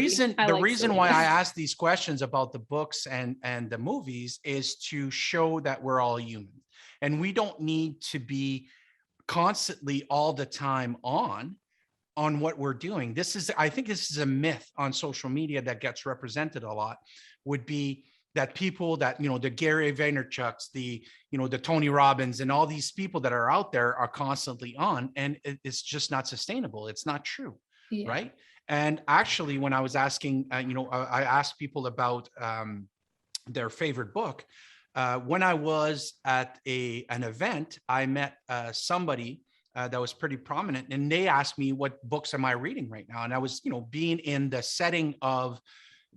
reason why I ask these questions about the books and the movies is to show that we're all human, and we don't need to be constantly all the time on what we're doing. I think this is a myth on social media that gets represented a lot, would be that people that, the Gary Vaynerchuks, the Tony Robbins, and all these people that are out there are constantly on, and it's just not sustainable. It's not true. Right. And actually, when I was asking, I asked people about their favorite book. When I was at an event, I met somebody that was pretty prominent, and they asked me, what books am I reading right now? And I was, being in the setting of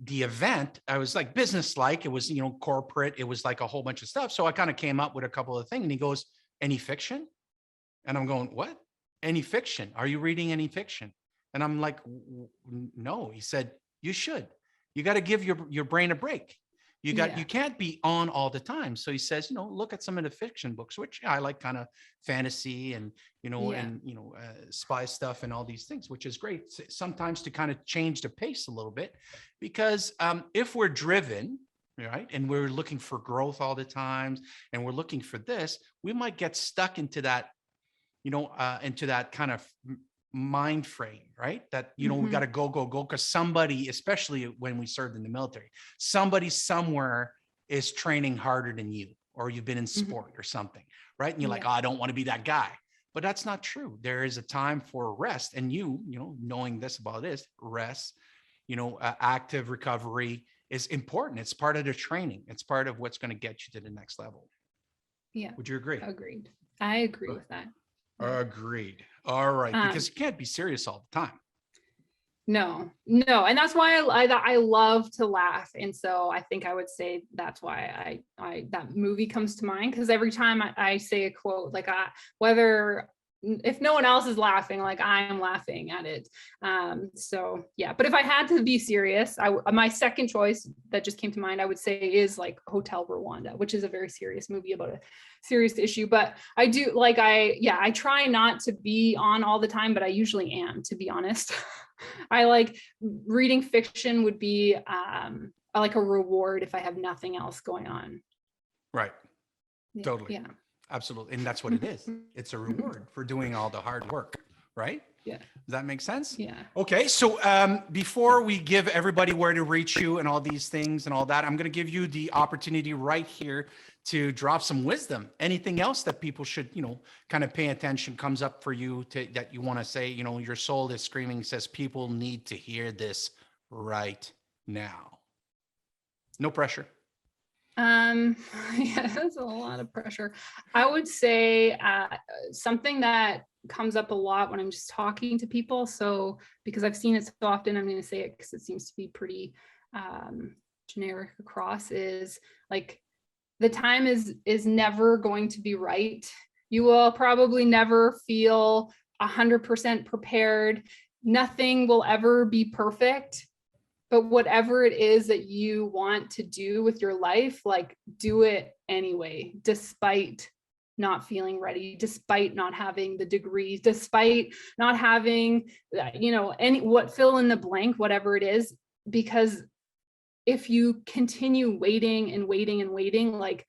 the event, I was like business-like, it was, corporate, it was like a whole bunch of stuff. So I kind of came up with a couple of things, and he goes, any fiction? And I'm going, what? Any fiction? Are you reading any fiction? And I'm like, no. He said, you should. You got to give your brain a break. You can't be on all the time. So he says, look at some of the fiction books, which I like, kind of fantasy and, spy stuff and all these things, which is great sometimes to kind of change the pace a little bit, because if we're driven, right, and we're looking for growth all the time, and we're looking for this, we might get stuck into that, into that kind of mind frame, right? That, we got to go, because somebody, especially when we served in the military, somebody somewhere is training harder than you, or you've been in sport or something, right? And you're like, oh, I don't want to be that guy. But that's not true. There is a time for rest, and knowing this about this rest, active recovery is important. It's part of the training. It's part of what's going to get you to the next level. Yeah. Would you agree? Agreed. I agree with that. Agreed. All right. Because you can't be serious all the time. No. And that's why I love to laugh. And so I think I would say that's why I that movie comes to mind, because every time I say a quote, like if no one else is laughing, like I'm laughing at it. So yeah, but if I had to be serious, my second choice that just came to mind, I would say, is like Hotel Rwanda, which is a very serious movie about a serious issue. But I do I try not to be on all the time, but I usually am, to be honest. I like reading fiction would be like a reward if I have nothing else going on. Right. Yeah. Totally. Yeah. Absolutely. And that's what it is. It's a reward for doing all the hard work, right? Yeah. Does that make sense? Yeah. Okay. So before we give everybody where to reach you and all these things and all that, I'm going to give you the opportunity right here to drop some wisdom. Anything else that people should, kind of pay attention, comes up for you that you want to say, your soul is screaming, says people need to hear this right now. No pressure. Yeah, that's a lot of pressure. I would say something that comes up a lot when I'm just talking to people. So because I've seen it so often, I'm going to say it because it seems to be pretty generic across, is like, the time is never going to be right. You will probably never feel 100% prepared. Nothing will ever be perfect. But whatever it is that you want to do with your life, like, do it anyway, despite not feeling ready, despite not having the degrees, despite not having, fill in the blank, whatever it is. Because if you continue waiting and waiting and waiting, like,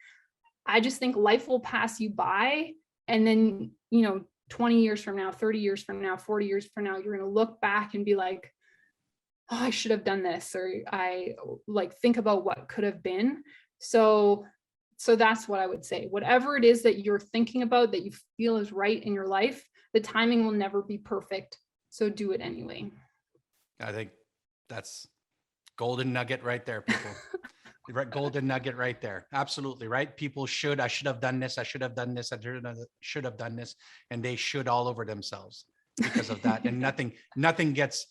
I just think life will pass you by. And then, 20 years from now, 30 years from now, 40 years from now, you're going to look back and be like, oh, I should have done this, or I like think about what could have been. So that's what I would say. Whatever it is that you're thinking about that you feel is right in your life, the timing will never be perfect. So do it anyway. I think that's golden nugget right there, people. Golden nugget right there. Absolutely right. I should have done this. I should have done this. I should have done this. And they should all over themselves because of that. And nothing gets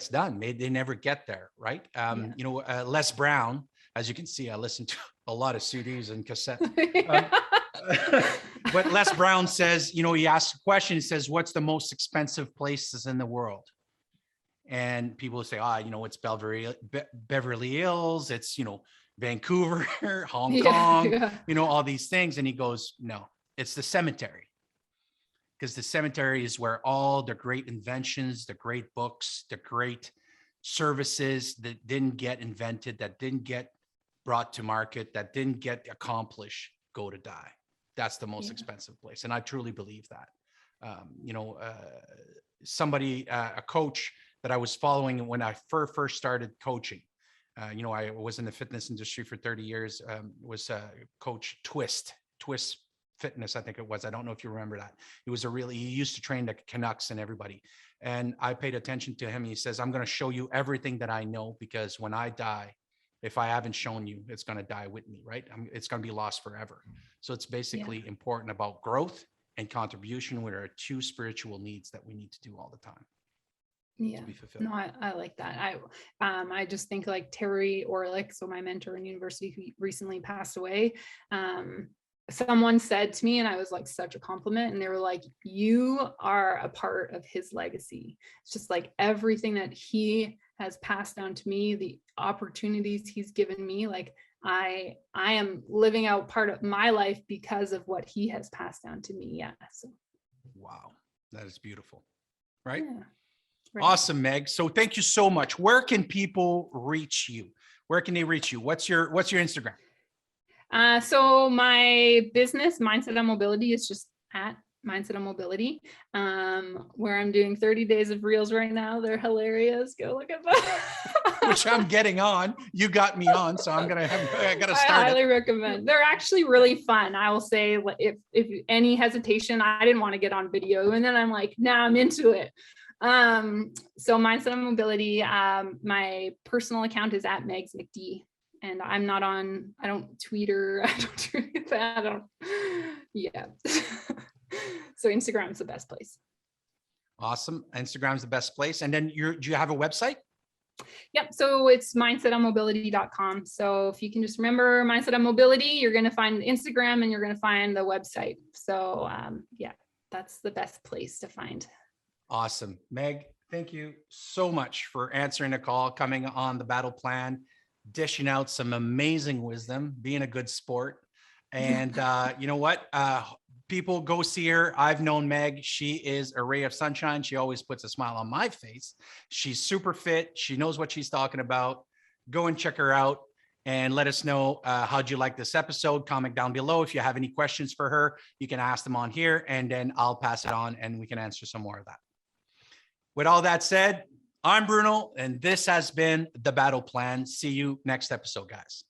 done. They never get there. Right. Les Brown, as you can see, I listen to a lot of CDs and cassettes. But Les Brown says, he asks a question. He says, what's the most expensive places in the world? And people say, it's Beverly Hills, it's, Vancouver, Hong Kong, all these things. And he goes, no, it's the cemetery. Because the cemetery is where all the great inventions, the great books, the great services that didn't get invented, that didn't get brought to market, that didn't get accomplished, go to die. That's the most expensive place. And I truly believe that. A coach that I was following when I first started coaching. I was in the fitness industry for 30 years, was Coach Twist Fitness, I think it was. I don't know if you remember that. He used to train the Canucks and everybody. And I paid attention to him. He says, I'm going to show you everything that I know, because when I die, if I haven't shown you, it's going to die with me, right? It's going to be lost forever. So it's basically important about growth and contribution, which are two spiritual needs that we need to do all the time. Yeah, no, I like that. I just think like Terry Orlick, so my mentor in university who recently passed away, someone said to me, and I was like such a compliment, and they were like, you are a part of his legacy. It's just like everything that he has passed down to me, the opportunities he's given me, like I am living out part of my life because of what he has passed down to me. Yeah. So. Wow, that is beautiful. Right? Yeah. Right. Awesome, Meg. So thank you so much. Where can people reach you? Where can they reach you? What's your Instagram? So my business, Mindset on Mobility, is just at Mindset on Mobility, where I'm doing 30 days of reels right now. They're hilarious. Go look at that. Which I'm getting on. You got me on, so I gotta start. I highly recommend. They're actually really fun. I will say, if any hesitation, I didn't want to get on video, and then I'm like, now I'm into it. So Mindset on Mobility, my personal account is at Megs McD, and I don't tweet or I don't do that. So Instagram's the best place. Awesome. Instagram's the best place. And then do you have a website? Yep. So it's mindsetonmobility.com. So if you can just remember Mindset on Mobility, you're going to find Instagram and you're going to find the website. So that's the best place to find. Awesome. Meg, thank you so much for answering the call, coming on the Battle Plan, dishing out some amazing wisdom, being a good sport. And you know what? People go see her. I've known Meg. She is a ray of sunshine. She always puts a smile on my face. She's super fit. She knows what she's talking about. Go and check her out and let us know how'd you like this episode. Comment down below. If you have any questions for her, you can ask them on here, and then I'll pass it on and we can answer some more of that. With all that said, I'm Bruno, and this has been The Battle Plan. See you next episode, guys.